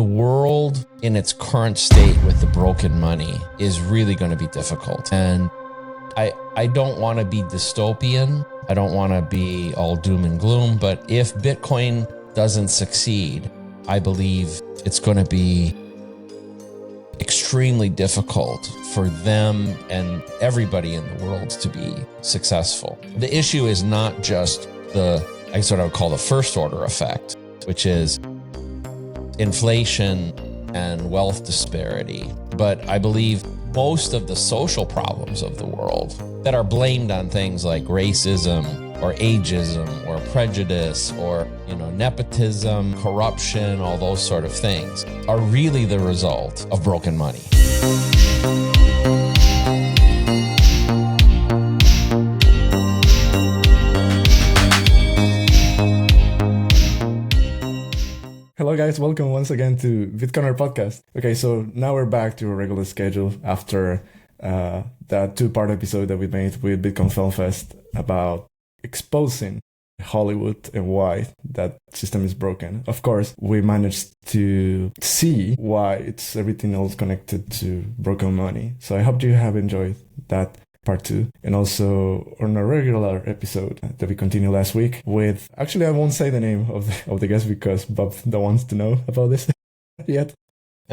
The world in its current state with the broken money is really going to be difficult. And I don't want to be dystopian. I don't want to be all doom and gloom. But if Bitcoin doesn't succeed, I believe it's going to be extremely difficult for them and everybody in the world to be successful. The issue is not just I sort of call the first order effect, which is inflation and wealth disparity. But I believe most of the social problems of the world that are blamed on things like racism or ageism or prejudice or, nepotism, corruption, all those sort of things are really the result of broken money. Hello guys, welcome once again to BitCorner Podcast. Okay, so now we're back to a regular schedule after that two-part episode that we made with Bitcoin Film Fest about exposing Hollywood and why that system is broken. Of course, we managed to see why everything else connected to broken money. So I hope you have enjoyed that part 2, and also on a regular episode that we continued last week with, actually I won't say the name of the guest because Bob don't wants to know about this yet,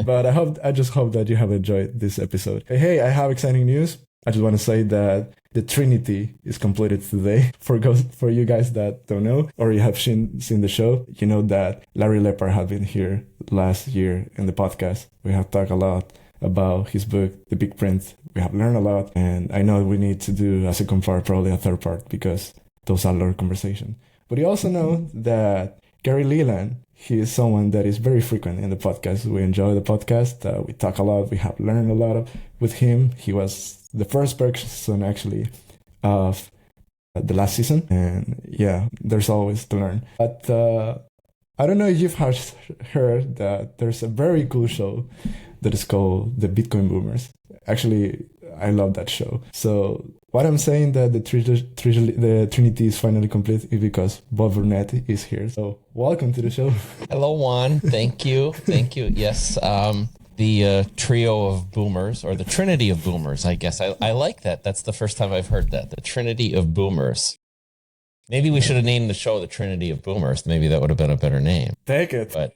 but I just hope that you have enjoyed this episode. Hey, I have exciting news. I just want to say that the Trinity is completed today. For you guys that don't know, or you have seen the show, you know that Larry Lepar had been here last year in the podcast. We have talked a lot about his book, The Big Print. We have learned a lot, and I know we need to do a second part, probably a third part, because those are a lot of conversation. But you also know that Gary Leland, he is someone that is very frequent in the podcast. We enjoy the podcast. We talk a lot. We have learned a lot with him. He was the first person, actually, of the last season. And yeah, there's always to learn. But I don't know if you've heard that there's a very cool show that is called The Bitcoin Boomers. Actually, I love that show. So what I'm saying that the Trinity is finally complete is because Bob Burnett is here. So welcome to the show. Hello, Juan. Thank you. Thank you. Yes. The trio of boomers, or the Trinity of boomers, I guess. I like that. That's the first time I've heard that. The Trinity of boomers. Maybe we should have named the show The Trinity of Boomers. Maybe that would have been a better name. Take it. But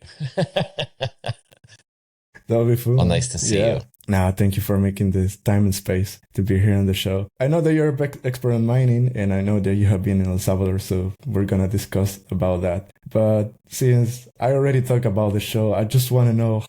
that would be fun. Well, nice to see you. Now, thank you for making this time and space to be here on the show. I know that you're an expert in mining, and I know that you have been in El Salvador, so we're going to discuss about that. But since I already talked about the show, I just want to know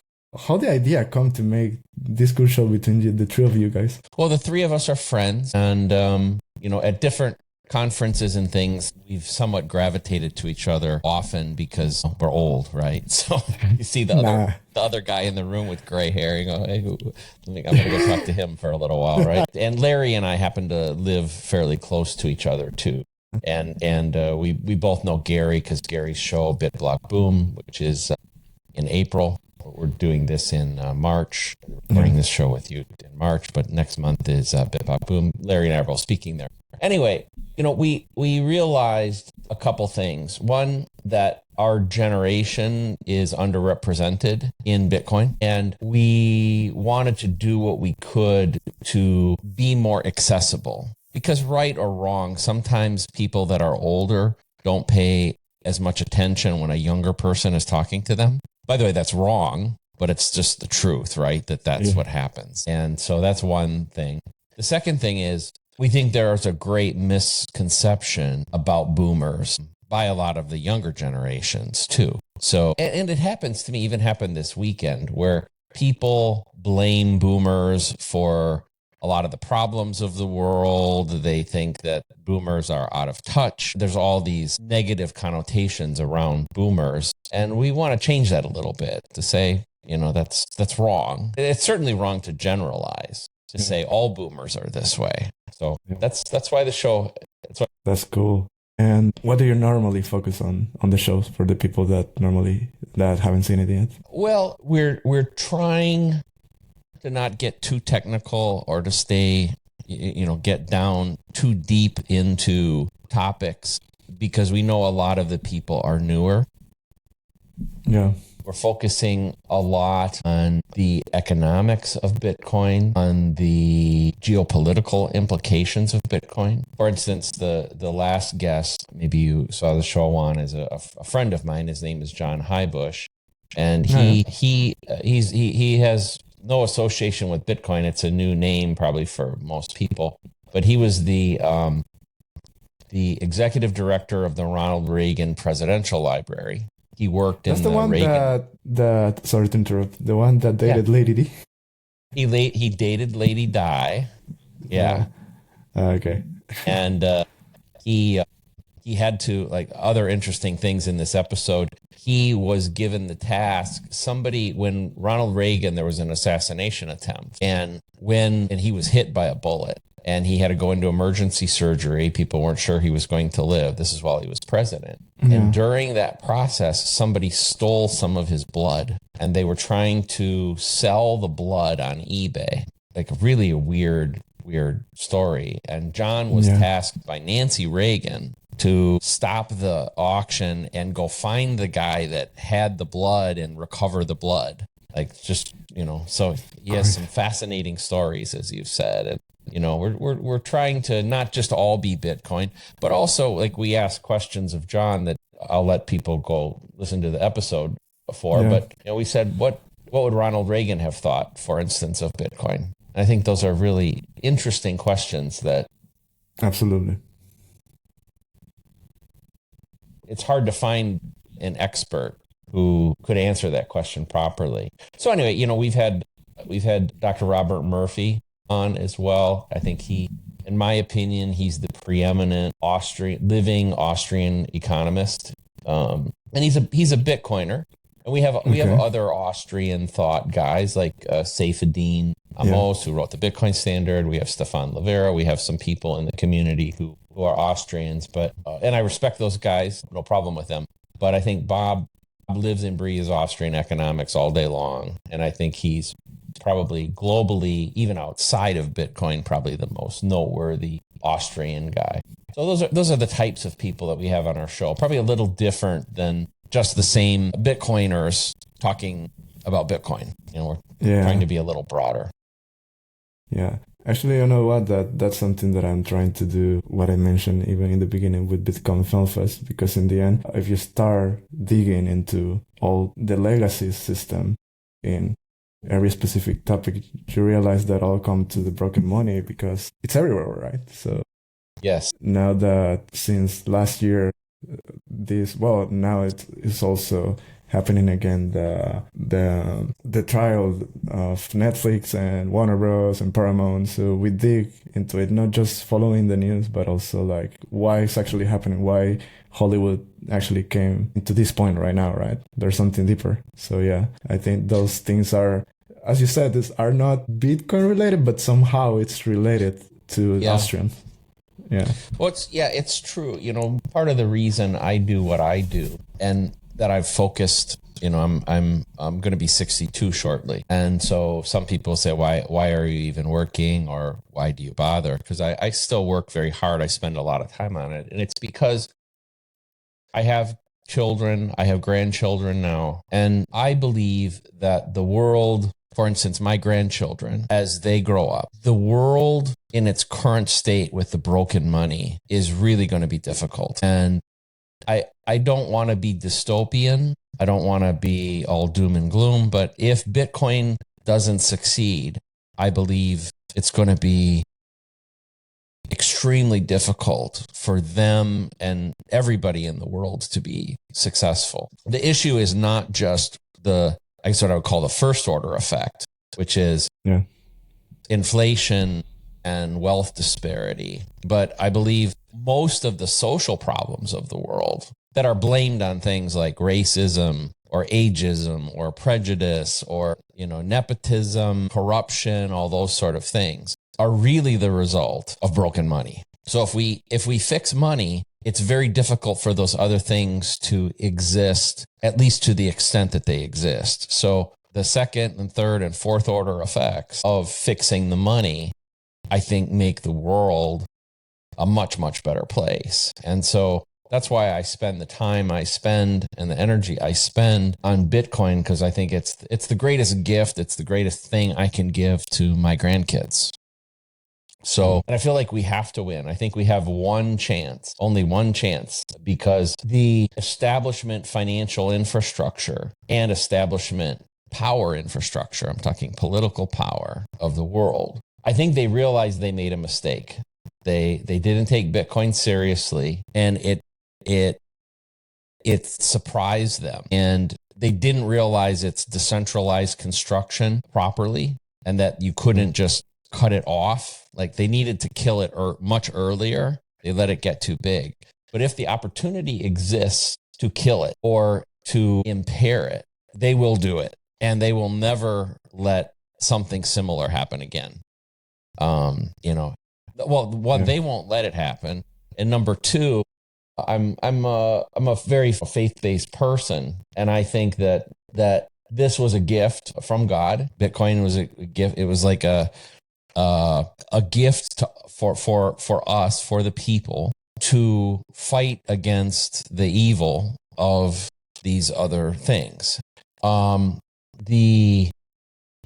how the idea come to make this cool show between the three of you guys. Well, the three of us are friends, and, at different conferences and things, we've somewhat gravitated to each other often because we're old, right? So you see the other guy in the room with gray hair, you go, hey, I'm going to go talk to him for a little while, right? And Larry and I happen to live fairly close to each other too. And we both know Gary because Gary's show, BitBlock Boom, which is in April. We're doing this in March. We're recording this show with you in March, but next month is BitBlock Boom. Larry and I are both speaking there. Anyway, we realized a couple things. One, that our generation is underrepresented in Bitcoin, and we wanted to do what we could to be more accessible. Because right or wrong, sometimes people that are older don't pay as much attention when a younger person is talking to them. By the way, that's wrong, but it's just the truth, right? That's what happens. And so that's one thing. The second thing is, we think there's a great misconception about boomers by a lot of the younger generations too. So, and it happens to me, even happened this weekend, where people blame boomers for a lot of the problems of the world. They think that boomers are out of touch. There's all these negative connotations around boomers. And we want to change that a little bit to say, that's wrong. It's certainly wrong to generalize, to say all boomers are this way. So that's why the show. That's cool. And what do you normally focus on the shows for the people that haven't seen it yet? Well, we're trying to not get too technical or to stay, get down too deep into topics, because we know a lot of the people are newer. Yeah. We're focusing a lot on the economics of Bitcoin, on the geopolitical implications of Bitcoin. For instance, the last guest, maybe you saw the show on, is a friend of mine. His name is John Highbush, and he has no association with Bitcoin. It's a new name probably for most people, but he was the executive director of the Ronald Reagan Presidential Library. He worked in the one Reagan. That sorry to interrupt. The one that dated Lady D. He dated Lady Di. Yeah. Okay. And he had to, like, other interesting things in this episode. He was given the task. When Ronald Reagan, there was an assassination attempt, and he was hit by a bullet. And he had to go into emergency surgery. People weren't sure he was going to live. This is while he was president. Yeah. And during that process, somebody stole some of his blood, and they were trying to sell the blood on eBay. Like, really a weird story. And John was tasked by Nancy Reagan to stop the auction and go find the guy that had the blood and recover the blood. Like, just, so he has some fascinating stories, as you've said. And, we're trying to not just all be Bitcoin, but also, like, we ask questions of John that I'll let people go listen to the episode for. Yeah. But we said, what would Ronald Reagan have thought, for instance, of Bitcoin? And I think those are really interesting questions that absolutely. It's hard to find an expert who could answer that question properly. So anyway, we've had Dr. Robert Murphy on as well. I think in my opinion, he's the preeminent living Austrian economist. And he's a Bitcoiner. And we have other Austrian thought guys like Saifedean Amos, who wrote the Bitcoin Standard. We have Stefan Livera. We have some people in the community who are Austrians, and I respect those guys, no problem with them. But I think Bob lives and breathes Austrian economics all day long. And I think he's probably globally, even outside of Bitcoin, probably the most noteworthy Austrian guy. So those are the types of people that we have on our show. Probably a little different than just the same Bitcoiners talking about Bitcoin. We're trying to be a little broader. Yeah. Actually, you know what? That's something that I'm trying to do, what I mentioned even in the beginning with Bitcoin Film Fest, because in the end, if you start digging into all the legacy system in every specific topic, you realize that all come to the broken money because it's everywhere, right? So yes. Now that since last year, now it's also happening again, the trial of Netflix and Warner Bros. And Paramount. So we dig into it, not just following the news, but also like why it's actually happening, why Hollywood actually came into this point right now, right? There's something deeper. So yeah, I think those things are, as you said, are not Bitcoin related, but somehow it's related to Austrian. Yeah. Well, it's true. Part of the reason I do what I do, and that I've focused, I'm going to be 62 shortly. And so some people say, why are you even working, or why do you bother? Because I still work very hard. I spend a lot of time on it. And it's because I have children, I have grandchildren now. And I believe that the world, for instance, my grandchildren, as they grow up, the world in its current state with the broken money is really going to be difficult. And I don't want to be dystopian. I don't want to be all doom and gloom. But if Bitcoin doesn't succeed, I believe it's going to be extremely difficult for them and everybody in the world to be successful. The issue is not just I would call the first order effect, which is inflation and wealth disparity. But I believe most of the social problems of the world that are blamed on things like racism or ageism or prejudice or, nepotism, corruption, all those sort of things are really the result of broken money. So if we fix money, it's very difficult for those other things to exist, at least to the extent that they exist. So the second and third and fourth order effects of fixing the money, I think, make the world a much, much better place. And so that's why I spend the time I spend and the energy I spend on Bitcoin, because I think it's the greatest gift. It's the greatest thing I can give to my grandkids. So, and I feel like we have to win. I think we have one chance, only one chance, because the establishment financial infrastructure and establishment power infrastructure, I'm talking political power of the world, I think they realized they made a mistake. They didn't take Bitcoin seriously, and it surprised them. And they didn't realize its decentralized construction properly, and that you couldn't just cut it off. Like, they needed to kill it much earlier. They let it get too big. But if the opportunity exists to kill it or to impair it, they will do it, and they will never let something similar happen again. They won't let it happen, and number two, I'm a very faith-based person, and I think that this was a gift from God. Bitcoin was a gift. It was like a gift for us, for the people, to fight against the evil of these other things. The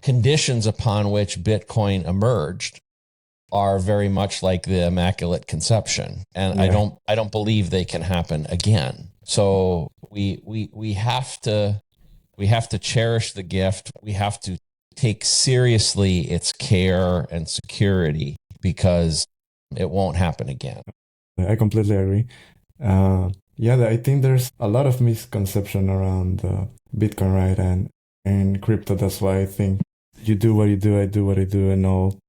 conditions upon which Bitcoin emerged are very much like the Immaculate Conception, and I don't believe they can happen again. So we have to cherish the gift. We have to take seriously its care and security, because it won't happen again. I completely agree. I think there's a lot of misconception around Bitcoin, right? And crypto. That's why I think you do what you do, I do what I do, and all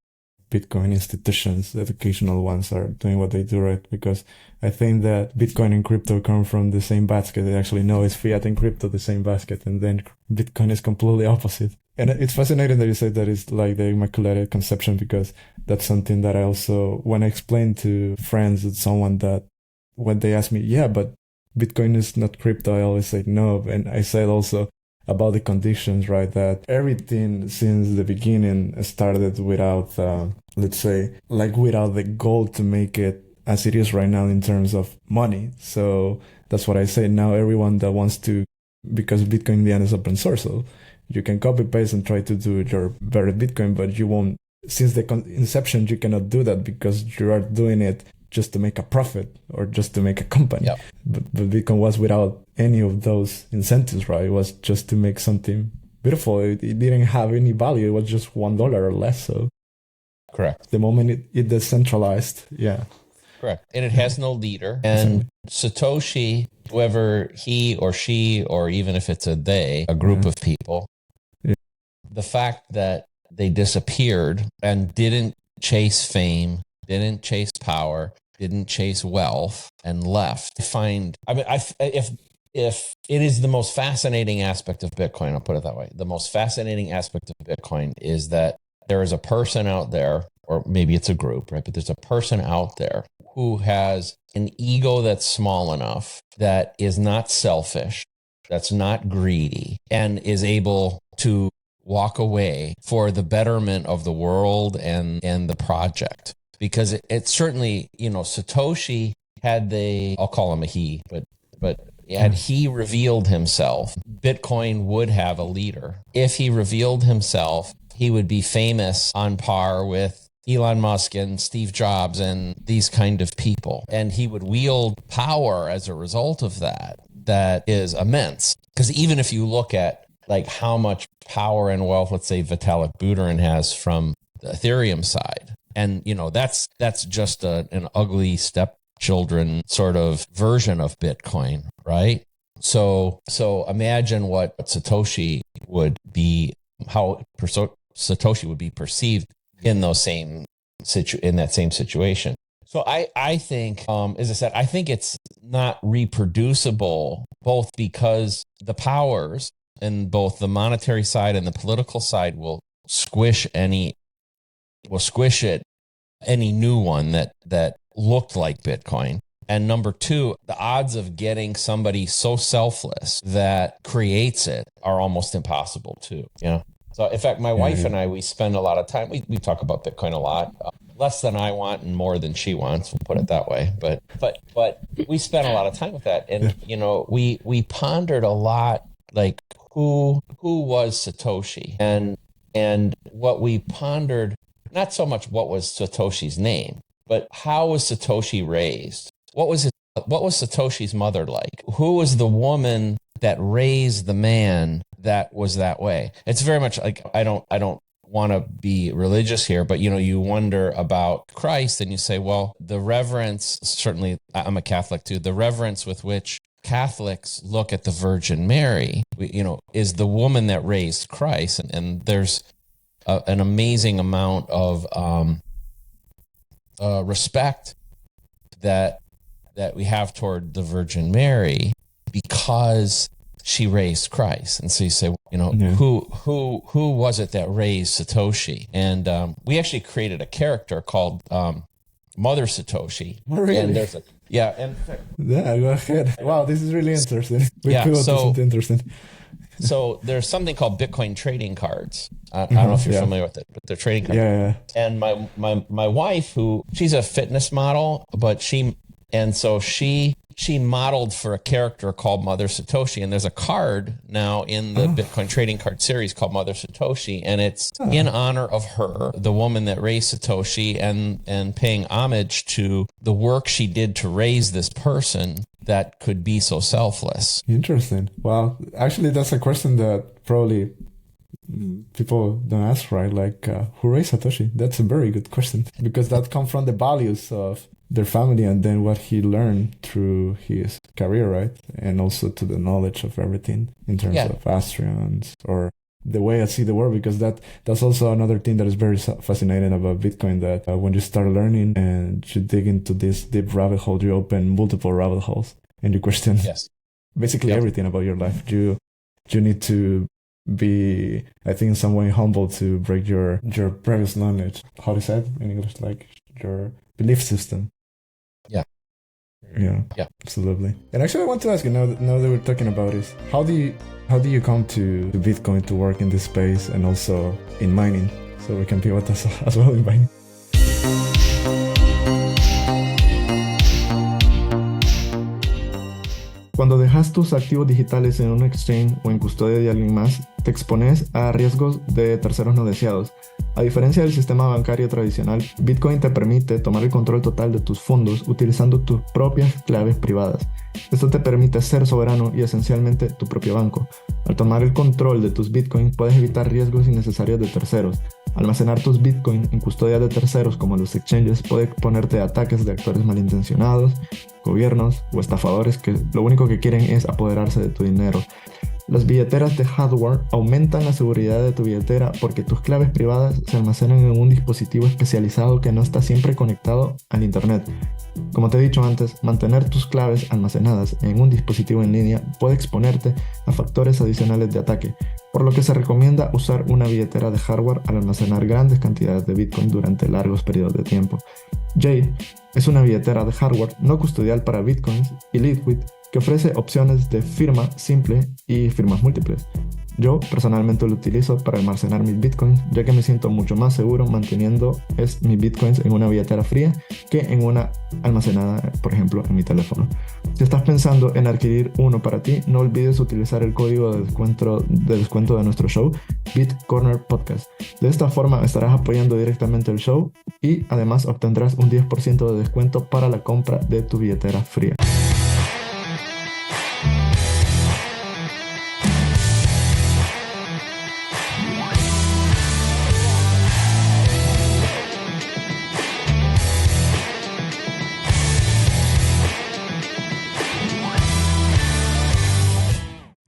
Bitcoin institutions, the educational ones, are doing what they do, right? Because I think that Bitcoin and crypto come from the same basket. They actually know it's fiat and crypto the same basket, and then Bitcoin is completely opposite. And it's fascinating that you said that it's like the Immaculate Conception, because that's something that I also, when I explain to friends and someone that, when they ask me, yeah, but Bitcoin is not crypto, I always say no. And I said also about the conditions, right? That everything since the beginning started without, let's say, like without the goal to make it as it is right now in terms of money. So that's what I say. Now everyone that wants to, because Bitcoin in the end is open source, so you can copy paste and try to do your better Bitcoin, but you won't. Since the inception, you cannot do that, because you are doing it just to make a profit or just to make a company. Yep. But Bitcoin was without any of those incentives, right? It was just to make something beautiful. It didn't have any value. It was just $1 or less. So correct. The moment it decentralized, yeah. Correct. And it has no leader. And Satoshi, whoever he or she, or even if it's a they, a group of people, the fact that they disappeared and didn't chase fame, didn't chase power, didn't chase wealth, and left. If it is the most fascinating aspect of Bitcoin, I'll put it that way. The most fascinating aspect of Bitcoin is that there is a person out there, or maybe it's a group, right? But there's a person out there who has an ego that's small enough, that is not selfish, that's not greedy, and is able to walk away for the betterment of the world and the project. Because it certainly, Satoshi had I'll call him a he, but had he revealed himself, Bitcoin would have a leader. If he revealed himself, he would be famous on par with Elon Musk and Steve Jobs and these kind of people. And he would wield power as a result of that is immense. Because even if you look at like how much power and wealth, let's say Vitalik Buterin has from the Ethereum side, and that's just an ugly stepchildren sort of version of Bitcoin, right? So imagine what Satoshi would be, how Satoshi would be perceived in that same situation. So I think, as I said, I think it's not reproducible, both because the powers in both the monetary side and the political side will squish any new one that looked like Bitcoin. And number two, the odds of getting somebody so selfless that creates it are almost impossible too. So in fact, my wife and I, we spend a lot of time, we talk about Bitcoin a lot. less than I want and more than she wants. We'll put it that way. But we spent a lot of time with that, and we pondered a lot, like who was Satoshi, and what we pondered, not so much what was Satoshi's name, but how was Satoshi raised? What was Satoshi's mother like? Who was the woman that raised the man that was that way? It's very much like, I don't want to be religious here, but you wonder about Christ and you say, well, the reverence, certainly I'm a Catholic too, the reverence with which Catholics look at the Virgin Mary, is the woman that raised Christ. And there's an amazing amount of respect that we have toward the Virgin Mary because she raised Christ. And so you say, who was it that raised Satoshi? And we actually created a character called Mother Satoshi. Oh, really? And there's go ahead. Wow, this is really interesting. Interesting. So there's something called Bitcoin trading cards. I don't know if you're familiar with it, but they're trading cards. Yeah. And my wife, she's a fitness model, but she modeled for a character called Mother Satoshi, and there's a card now in the Bitcoin trading card series called Mother Satoshi, and it's in honor of her, the woman that raised Satoshi, and paying homage to the work she did to raise this person that could be so selfless. Interesting. Wow. Actually, that's a question that probably people don't ask, right? Like, who raised Satoshi? That's a very good question, because that comes from the values of their family and then what he learned through his career, right? And also to the knowledge of everything in terms of Austrians or the way I see the world, because that's also another thing that is very fascinating about Bitcoin, that when you start learning and you dig into this deep rabbit hole, you open multiple rabbit holes and you question basically everything about your life. You need to be, I think, in some way humble to break your previous knowledge. How do you say it in English? Like your belief system. Yeah, absolutely. And actually, I want to ask you, now that we're talking about this, how do you come to Bitcoin to work in this space and also in mining? So we can pivot as well in mining. Cuando dejas tus activos digitales en un exchange o en custodia de alguien más, te expones a riesgos de terceros no deseados. A diferencia del sistema bancario tradicional, Bitcoin te permite tomar el control total de tus fondos utilizando tus propias claves privadas. Esto te permite ser soberano y esencialmente tu propio banco. Al tomar el control de tus Bitcoin, puedes evitar riesgos innecesarios de terceros. Almacenar tus Bitcoin en custodia de terceros como los exchanges puede exponerte a ataques de actores malintencionados, gobiernos o estafadores que lo único que quieren es apoderarse de tu dinero. Las billeteras de hardware aumentan la seguridad de tu billetera porque tus claves privadas se almacenan en un dispositivo especializado que no está siempre conectado al internet. Como te he dicho antes, mantener tus claves almacenadas en un dispositivo en línea puede exponerte a factores adicionales de ataque, por lo que se recomienda usar una billetera de hardware al almacenar grandes cantidades de Bitcoin durante largos periodos de tiempo. Jade es una billetera de hardware no custodial para Bitcoins y Liquid que ofrece opciones de firma simple y firmas múltiples. Yo personalmente lo utilizo para almacenar mis Bitcoins, ya que me siento mucho más seguro manteniendo mis Bitcoins en una billetera fría que en una almacenada, por ejemplo, en mi teléfono. Si estás pensando en adquirir uno para ti, no olvides utilizar el código de descuento de nuestro show, BitCorner Podcast. De esta forma estarás apoyando directamente el show y además obtendrás un 10% de descuento para la compra de tu billetera fría.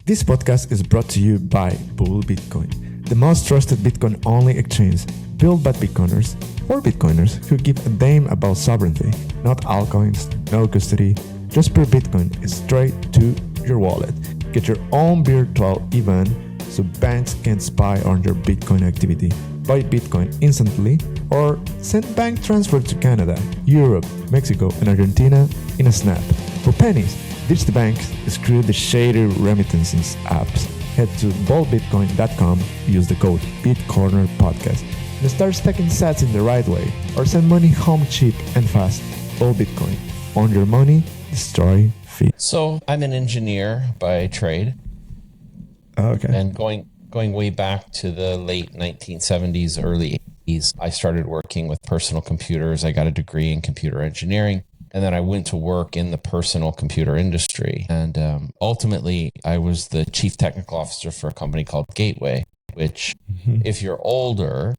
This podcast is brought to you by Bull Bitcoin, the most trusted Bitcoin-only exchange built by Bitcoiners for Bitcoiners who give a damn about sovereignty. Not altcoins, no custody, just pure Bitcoin straight to your wallet. Get your own virtual IBAN so banks can't spy on your Bitcoin activity. Buy Bitcoin instantly or send bank transfer to Canada, Europe, Mexico, and Argentina in a snap. For pennies, ditch the banks, screw the shady remittances apps. Head to boldbitcoin.com, use the code BitCorner Podcast. and start stacking sats in the right way, or send money home cheap and fast. All Bitcoin. Own your money, destroy fees. So I'm an engineer by trade. Okay. And going way back to the late 1970s, early 80s, I started working with personal computers. I got a degree in computer engineering. And then I went to work in the personal computer industry. And ultimately, I was the chief technical officer for a company called Gateway, which if you're older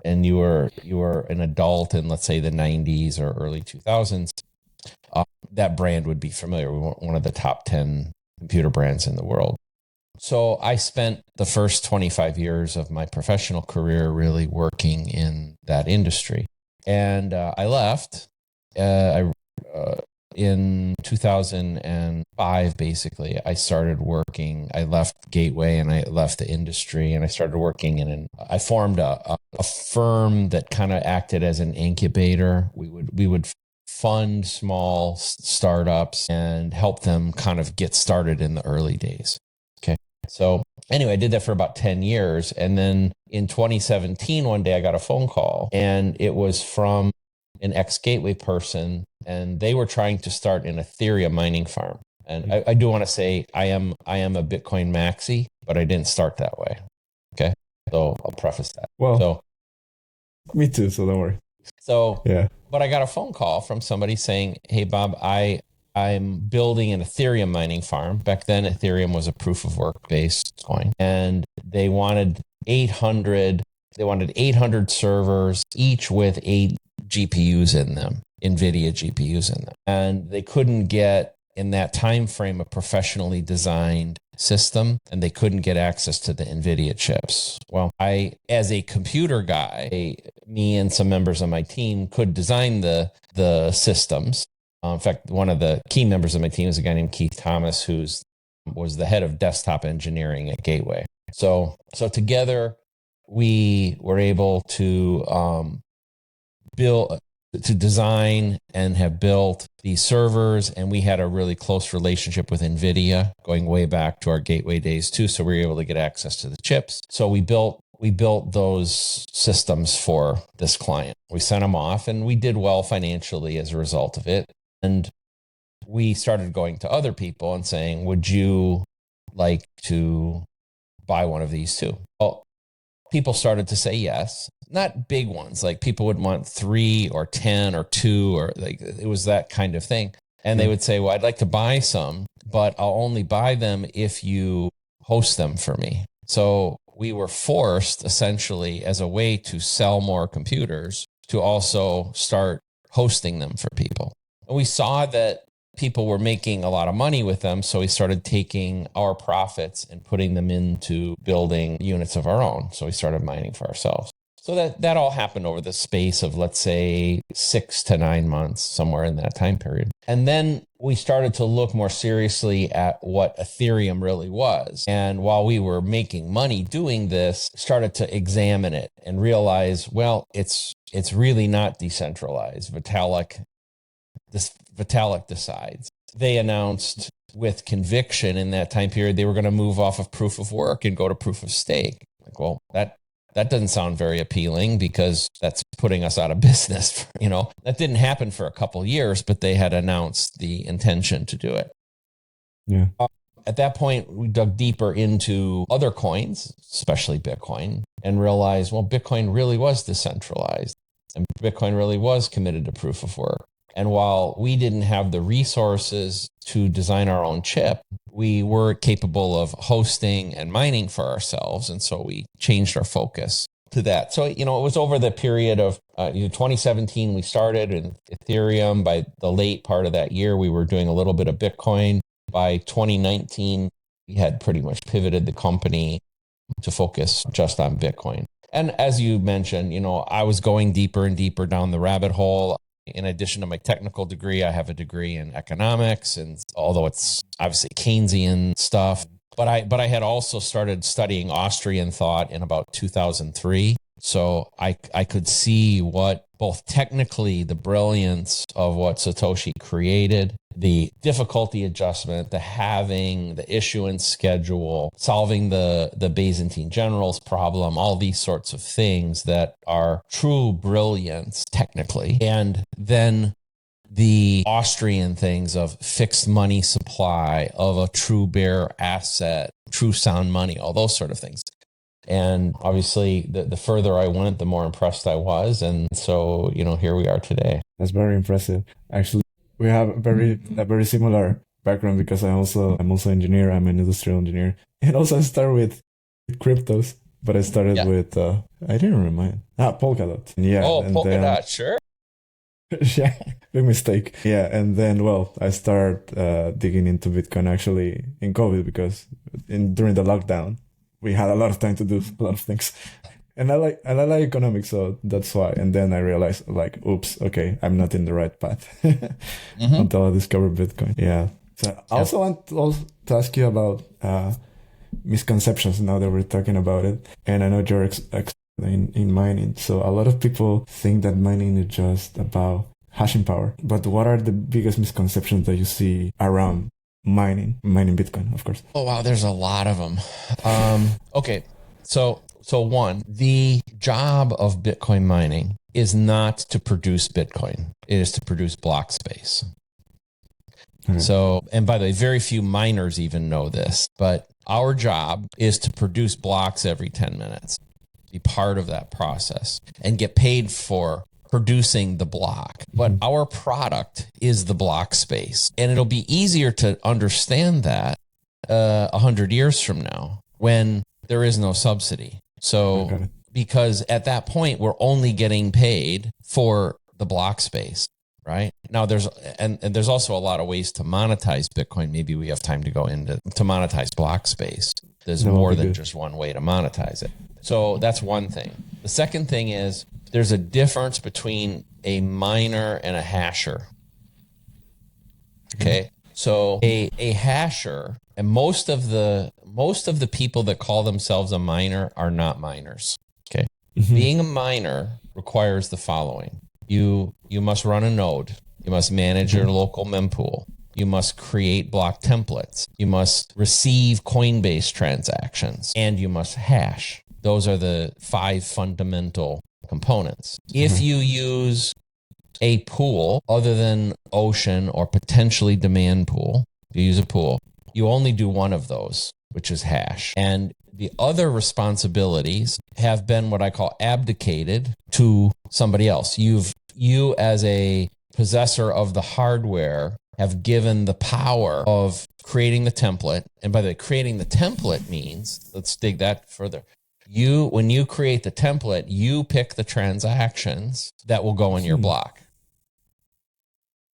and you were an adult in, let's say, the 90s or early 2000s, that brand would be familiar. We were one of the top 10 computer brands in the world. So I spent the first 25 years of my professional career really working in that industry. And I left in 2005, basically. I started working. I left Gateway and I left the industry and I started working I formed a firm that kind of acted as an incubator. We would fund small startups and help them kind of get started in the early days. Okay. So anyway, I did that for about 10 years. And then in 2017, one day I got a phone call and it was from an ex-Gateway person, and they were trying to start an Ethereum mining farm. And I do want to say I am a Bitcoin maxi, but I didn't start that way. Okay. So I'll preface that. Well, me too. So don't worry. So, yeah. But I got a phone call from somebody saying, "Hey, Bob, I'm building an Ethereum mining farm." Back then, Ethereum was a proof of work based coin, and they wanted 800 servers, each with 8 GPUs in them, NVIDIA GPUs in them, and they couldn't get in that time frame a professionally designed system, and they couldn't get access to the NVIDIA chips. Well, I, as a computer guy, me and some members of my team could design the systems. In fact, one of the key members of my team is a guy named Keith Thomas, who was the head of desktop engineering at Gateway. So together we were able to design and have built these servers, and we had a really close relationship with NVIDIA going way back to our Gateway days too. So we were able to get access to the chips. So we built those systems for this client. We sent them off, and we did well financially as a result of it. And we started going to other people and saying, "Would you like to buy one of these too?" Well, people started to say yes. Not big ones, like people would want 3 or 10 or 2, or like it was that kind of thing. And they would say, "Well, I'd like to buy some, but I'll only buy them if you host them for me." So we were forced, essentially, as a way to sell more computers, to also start hosting them for people. And we saw that people were making a lot of money with them, so we started taking our profits and putting them into building units of our own. So we started mining for ourselves. So that all happened over the space of, let's say, 6 to 9 months, somewhere in that time period. And then we started to look more seriously at what Ethereum really was. And while we were making money doing this, started to examine it and realize, well, it's really not decentralized. Vitalik decides. They announced with conviction in that time period they were going to move off of proof of work and go to proof of stake. Like, well, that doesn't sound very appealing because that's putting us out of business. That didn't happen for a couple of years, but they had announced the intention to do it. Yeah. At that point, we dug deeper into other coins, especially Bitcoin, and realized, well, Bitcoin really was decentralized and Bitcoin really was committed to proof of work. And while we didn't have the resources to design our own chip, we were capable of hosting and mining for ourselves. And so we changed our focus to that. So, it was over the period of 2017, we started in Ethereum. By the late part of that year, we were doing a little bit of Bitcoin. By 2019, we had pretty much pivoted the company to focus just on Bitcoin. And as you mentioned, I was going deeper and deeper down the rabbit hole. In addition to my technical degree, I have a degree in economics, and although it's obviously Keynesian stuff, but I had also started studying Austrian thought in about 2003. So I could see what both technically the brilliance of what Satoshi created, the difficulty adjustment, the halving, the issuance schedule, solving the Byzantine generals problem, all these sorts of things that are true brilliance technically. And then the Austrian things of fixed money supply, of a true bear asset, true sound money, all those sort of things. And obviously, the further I went, the more impressed I was. And so, here we are today. That's very impressive. Actually, we have a very similar background because I'm also engineer. I'm an industrial engineer. And also I started with cryptos, but I started with, I didn't remember. Polkadot. Yeah. Oh, Polkadot, sure. Yeah, big mistake. Yeah, and then, I started digging into Bitcoin actually in COVID because during the lockdown, we had a lot of time to do a lot of things. And I like economics, so that's why. And then I realized, oops, okay, I'm not in the right path until I discovered Bitcoin. Yeah. So I also want to ask you about misconceptions now that we're talking about it. And I know you're in mining. So a lot of people think that mining is just about hashing power. But what are the biggest misconceptions that you see around mining Bitcoin, of course? Oh, wow. There's a lot of them. Okay. So one, the job of Bitcoin mining is not to produce Bitcoin. It is to produce block space. Mm-hmm. So, and by the way, very few miners even know this, but our job is to produce blocks every 10 minutes, be part of that process and get paid for producing the block. But our product is the block space. And it'll be easier to understand that 100 years from now when there is no subsidy. So because at that point, we're only getting paid for the block space, right? Now there's also a lot of ways to monetize Bitcoin. Maybe we have time to go into to monetize block space. There's more than just one way to monetize it. So that's one thing. The second thing is there's a difference between a miner and a hasher. Okay. So a hasher, and most of the people that call themselves a miner are not miners. Okay. Mm-hmm. Being a miner requires the following. You must run a node. You must manage your local mempool. You must create block templates. You must receive Coinbase transactions, and you must hash. Those are the 5 fundamental components. If you use a pool other than Ocean or potentially demand pool, you use a pool, you only do one of those, which is hash. And the other responsibilities have been what I call abdicated to somebody else. You as a possessor of the hardware have given the power of creating the template. And by the way, creating the template means, let's dig that further. When you create the template, you pick the transactions that will go in your block.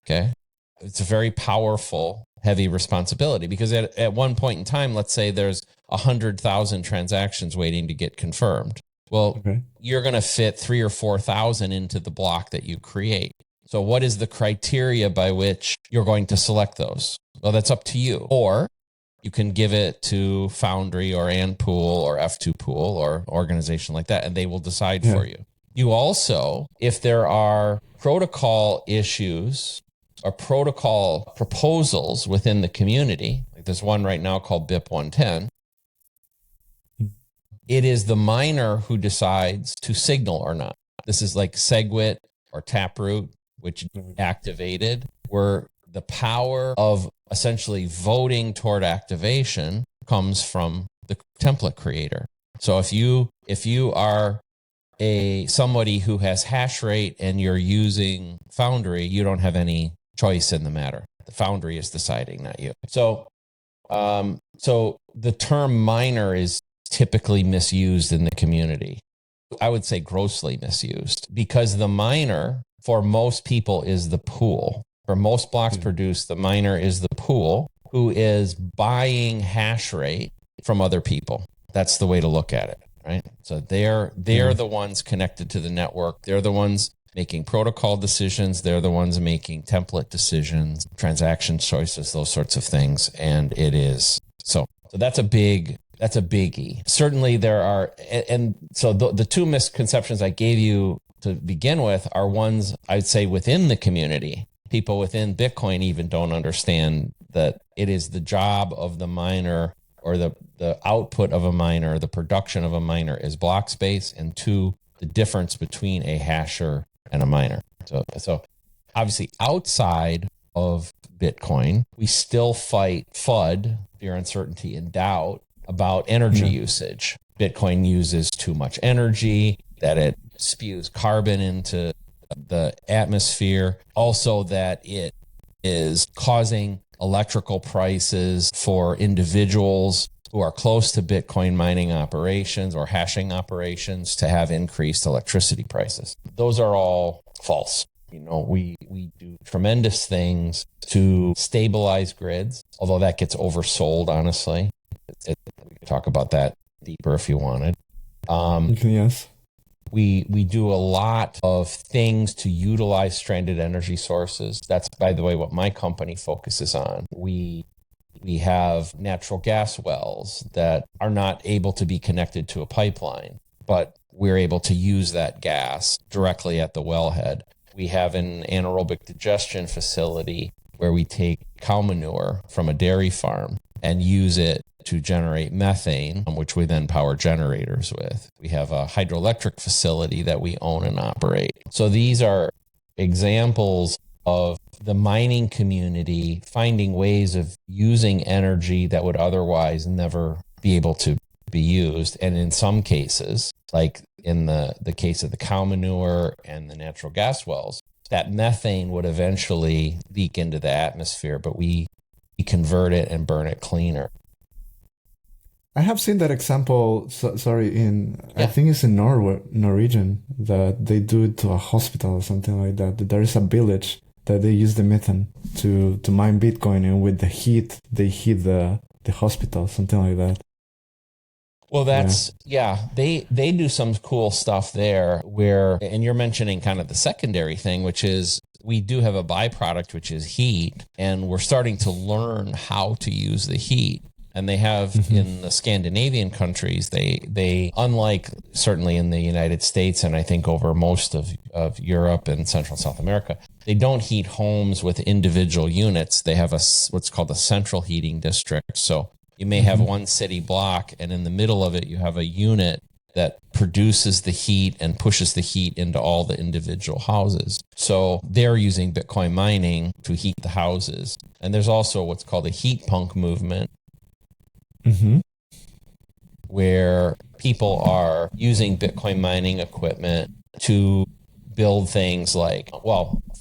Okay. It's a very powerful, heavy responsibility because at one point in time, let's say there's 100,000 transactions waiting to get confirmed. Well, you're going to fit 3,000 or 4,000 into the block that you create. So what is the criteria by which you're going to select those? Well, that's up to you. Or you can give it to Foundry or Antpool or F2 Pool or organization like that, and they will decide for you. You also, if there are protocol issues or protocol proposals within the community, like there's one right now called BIP 110, it is the miner who decides to signal or not. This is like SegWit or Taproot, which activated, where the power of essentially voting toward activation comes from the template creator. So if you are somebody who has hash rate and you're using Foundry, you don't have any choice in the matter. The Foundry is deciding, not you. So the term miner is typically misused in the community. I would say grossly misused because the miner for most people is the pool. For most blocks produced, the miner is the pool who is buying hash rate from other people. That's the way to look at it, right? So they're the ones connected to the network. They're the ones making protocol decisions. They're the ones making template decisions, transaction choices, those sorts of things. And it is so that's a big that's a biggie. Certainly there are, and so the two misconceptions I gave you to begin with are ones I'd say within the community. People within Bitcoin even don't understand that it is the job of the miner, or the output of a miner, the production of a miner is block space, and two, the difference between a hasher and a miner. So obviously outside of Bitcoin, we still fight FUD, fear, uncertainty, and doubt about energy usage. Bitcoin uses too much energy, that it spews carbon into the atmosphere. Also that it is causing electrical prices for individuals who are close to Bitcoin mining operations or hashing operations to have increased electricity prices. Those are all false. We do tremendous things to stabilize grids, although that gets oversold, honestly. We could talk about that deeper if you wanted. Yes. We do a lot of things to utilize stranded energy sources. That's, by the way, what my company focuses on. We have natural gas wells that are not able to be connected to a pipeline, but we're able to use that gas directly at the wellhead. We have an anaerobic digestion facility where we take cow manure from a dairy farm and use it to generate methane, which we then power generators with. We have a hydroelectric facility that we own and operate. So these are examples of the mining community finding ways of using energy that would otherwise never be able to be used. And in some cases, like in the case of the cow manure and the natural gas wells, that methane would eventually leak into the atmosphere, but we convert it and burn it cleaner. I have seen that example, I think it's in Norwegian, that they do it to a hospital or something like that. There is a village that they use the methane to mine Bitcoin, and with the heat, they heat the hospital, something like that. Well, they do some cool stuff there and you're mentioning kind of the secondary thing, which is we do have a byproduct, which is heat, and we're starting to learn how to use the heat. And they have in the Scandinavian countries, they unlike certainly in the United States, and I think over most of Europe and Central and South America, they don't heat homes with individual units. They have what's called a central heating district. So you may have one city block, and in the middle of it, you have a unit that produces the heat and pushes the heat into all the individual houses. So they're using Bitcoin mining to heat the houses. And there's also what's called a heat punk movement, where people are using Bitcoin mining equipment to build things like,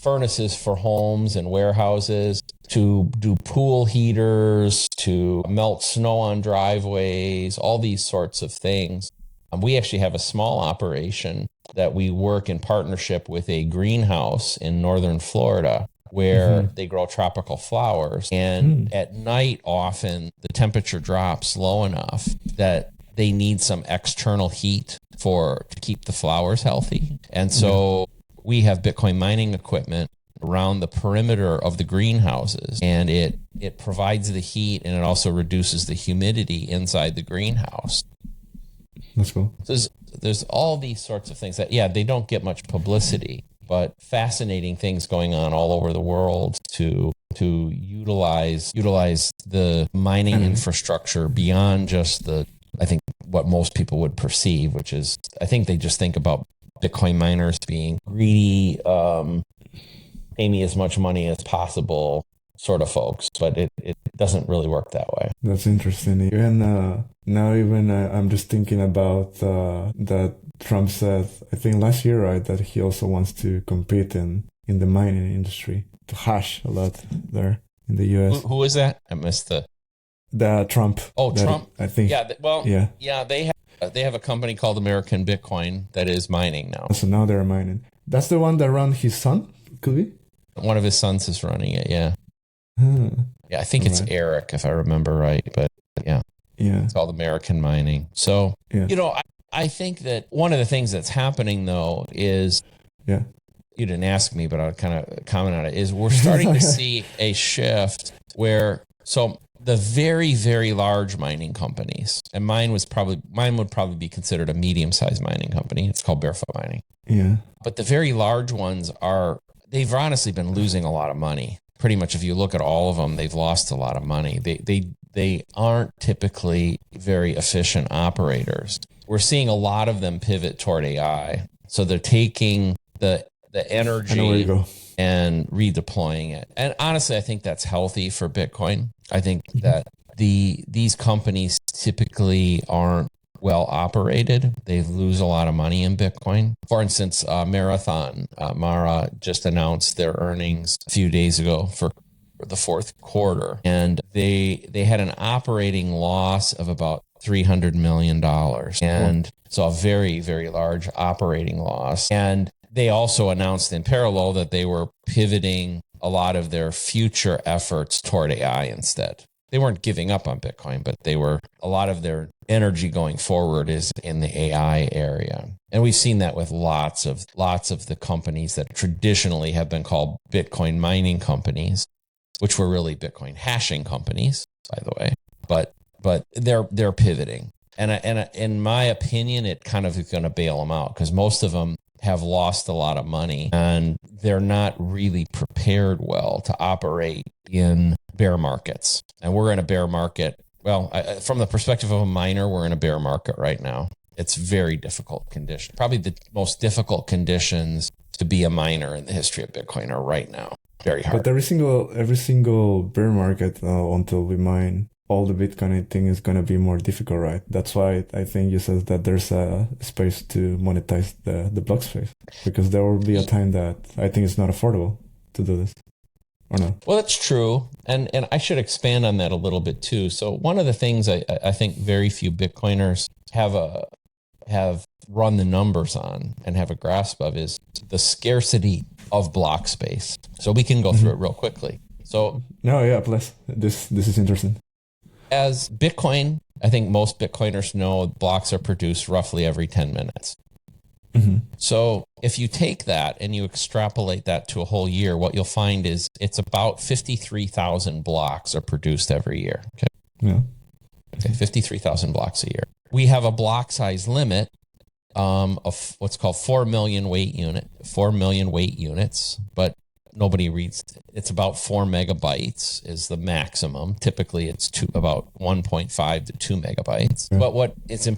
furnaces for homes and warehouses, to do pool heaters, to melt snow on driveways, all these sorts of things. We actually have a small operation that we work in partnership with a greenhouse in northern Florida, where they grow tropical flowers. And at night, often the temperature drops low enough that they need some external heat to keep the flowers healthy. And so we have Bitcoin mining equipment around the perimeter of the greenhouses, and it provides the heat, and it also reduces the humidity inside the greenhouse. That's cool. So there's all these sorts of things that, they don't get much publicity, but fascinating things going on all over the world to utilize the mining infrastructure beyond just I think what most people would perceive, which is, I think they just think about Bitcoin miners being greedy, pay me as much money as possible sort of folks, but it doesn't really work that way. That's interesting. And I'm just thinking about that Trump said, I think last year, right, that he also wants to compete in the mining industry, to hash a lot there in the US. Who is that? I missed the Trump. Oh, Trump. I think. They have a company called American Bitcoin that is mining now. So now they're mining. That's the one that runs his son, could be? One of his sons is running it, yeah. Yeah, I think it's Eric, if I remember right, but yeah. It's called American Mining. So, I think that one of the things that's happening, though, is, you didn't ask me, but I'll kind of comment on it, is we're starting to see a shift where, so the very, very large mining companies, and mine would probably be considered a medium-sized mining company. It's called Barefoot Mining. Yeah. But the very large ones they've honestly been losing a lot of money. Pretty much, if you look at all of them, they've lost a lot of money. They aren't typically very efficient operators. We're seeing a lot of them pivot toward AI. So they're taking the energy and redeploying it. And honestly, I think that's healthy for Bitcoin. I think that these companies typically aren't well operated. They lose a lot of money in Bitcoin. For instance, Mara just announced their earnings a few days ago for the fourth quarter, and they had an operating loss of about $300 million, and so a very, very large operating loss. And they also announced in parallel that they were pivoting a lot of their future efforts toward AI instead. They weren't giving up on Bitcoin, but a lot of their energy going forward is in the AI area. And we've seen that with lots of the companies that traditionally have been called Bitcoin mining companies, which were really Bitcoin hashing companies, by the way. But they're pivoting. And in my opinion, it kind of is going to bail them out because most of them have lost a lot of money and they're not really prepared well to operate in bear markets. And we're in a bear market. Well, from the perspective of a miner, we're in a bear market right now. It's very difficult condition. Probably the most difficult conditions to be a miner in the history of Bitcoin are right now. Very hard. But every single bear market until we mine all the Bitcoin, I think is going to be more difficult, right? That's why I think you said that there's a space to monetize the block space, because there will be a time that I think it's not affordable to do this, or not. Well, that's true. And I should expand on that a little bit too. So one of the things I think very few Bitcoiners have run the numbers on and have a grasp of is the scarcity of block space. So we can go through it real quickly. So please. This is interesting. As Bitcoin, I think most Bitcoiners know blocks are produced roughly every 10 minutes. Mm-hmm. So if you take that and you extrapolate that to a whole year, what you'll find is it's about 53,000 blocks are produced every year. Okay. Yeah. Okay, 53,000 blocks a year. We have a block size limit of what's called 4 million weight units, but nobody reads. It's about 4 megabytes is the maximum. Typically, it's about 1.5 to 2 megabytes. Yeah. But what is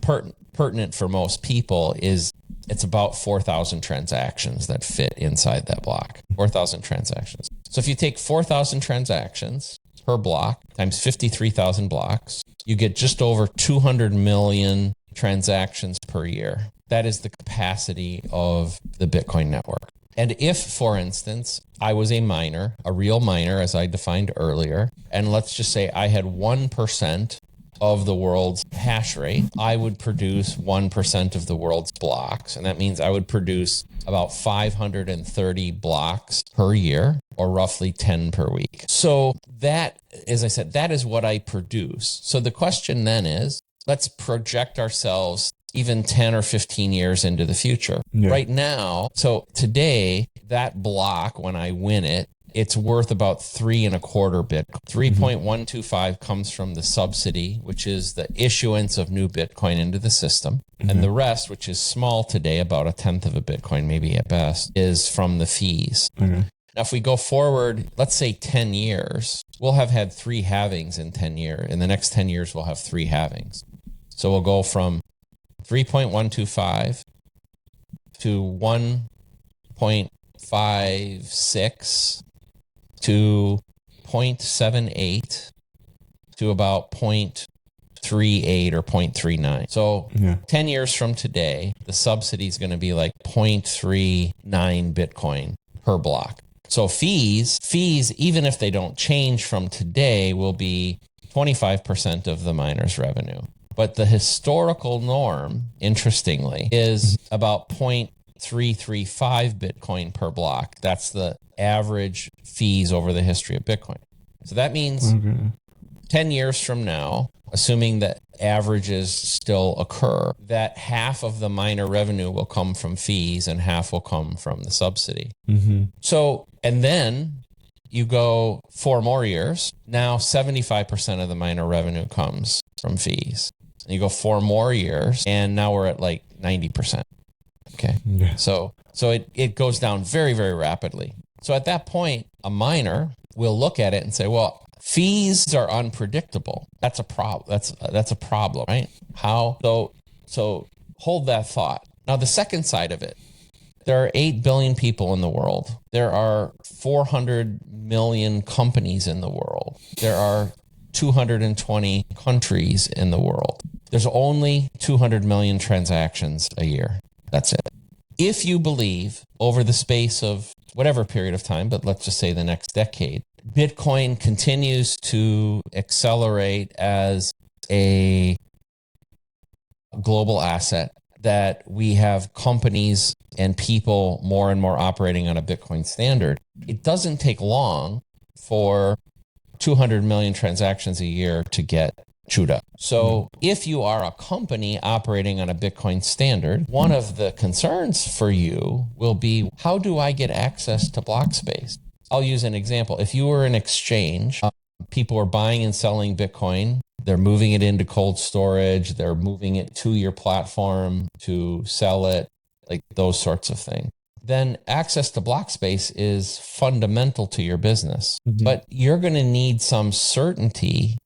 pertinent for most people is it's about 4,000 transactions that fit inside that block. 4,000 transactions. So if you take 4,000 transactions per block times 53,000 blocks, you get just over 200 million transactions per year. That is the capacity of the Bitcoin network. And if, for instance, I was a miner, a real miner, as I defined earlier, and let's just say I had 1% of the world's hash rate, I would produce 1% of the world's blocks. And that means I would produce about 530 blocks per year, or roughly 10 per week. So that, as I said, that is what I produce. So the question then is, let's project ourselves even 10 or 15 years into the future. Yeah. Right now, so today, that block, when I win it, it's worth about 3.25 Bitcoin. 3.125 comes from the subsidy, which is the issuance of new Bitcoin into the system. Mm-hmm. And the rest, which is small today, about 1/10 of a Bitcoin, maybe at best, is from the fees. Okay. Now, if we go forward, let's say 10 years, we'll have had 3 halvings in 10 years. In the next 10 years, we'll have 3 halvings. So we'll go from 3.125 to 1.56 to 0.78 to about 0.38 or 0.39. So 10 years from today, the subsidy is going to be like 0.39 Bitcoin per block. So fees, even if they don't change from today, will be 25% of the miner's revenue. But the historical norm, interestingly, is about 0.335 Bitcoin per block. That's the average fees over the history of Bitcoin. So that means 10 years from now, assuming that averages still occur, that half of the miner revenue will come from fees and half will come from the subsidy. Mm-hmm. So, and then you go 4 more years, now 75% of the miner revenue comes from fees. And you go 4 more years, and now we're at like 90%. Okay. Yeah. So it goes down very, very rapidly. So at that point, a miner will look at it and say, well, fees are unpredictable. That's a problem. That's a problem, right? How? So hold that thought. Now, the second side of it, there are 8 billion people in the world. There are 400 million companies in the world. There are 220 countries in the world. There's only 200 million transactions a year. That's it. If you believe over the space of whatever period of time, but let's just say the next decade, Bitcoin continues to accelerate as a global asset, that we have companies and people more and more operating on a Bitcoin standard, it doesn't take long for 200 million transactions a year to get chewed up. So if you are a company operating on a Bitcoin standard, one of the concerns for you will be, how do I get access to block space? I'll use an example. If you were an exchange, people are buying and selling Bitcoin, they're moving it into cold storage, they're moving it to your platform to sell it, like those sorts of things. Then access to block space is fundamental to your business. But you're going to need some certainty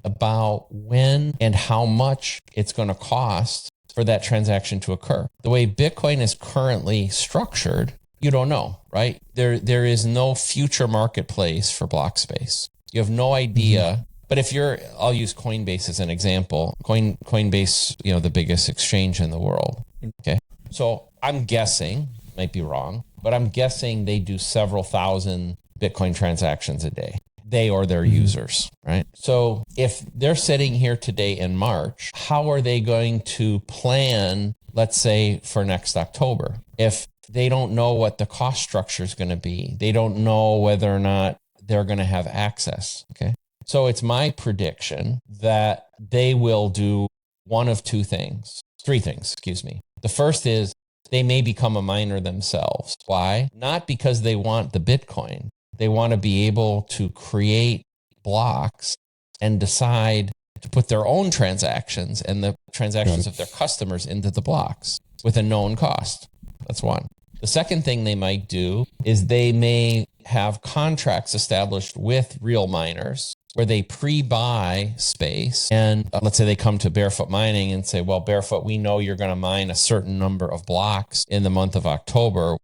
about when and how much it's going to cost for that transaction to occur. The way Bitcoin is currently structured, you don't know, right? There is no future marketplace for block space. You have no idea. But if I'll use Coinbase as an example. Coinbase, the biggest exchange in the world. Okay. So I'm guessing, might be wrong, but I'm guessing they do several thousand Bitcoin transactions a day. They or their users, right? So if they're sitting here today in March, how are they going to plan, let's say, for next October? If they don't know what the cost structure is going to be, they don't know whether or not they're going to have access, okay? So it's my prediction that they will do one of three things, excuse me. The first is they may become a miner themselves. Why? Not because they want the Bitcoin. They want to be able to create blocks and decide to put their own transactions and the transactions of their customers into the blocks with a known cost. That's one. The second thing they might do is they may have contracts established with real miners where they pre-buy space. And let's say they come to Barefoot Mining and say, well, Barefoot, we know you're going to mine a certain number of blocks in the month of October.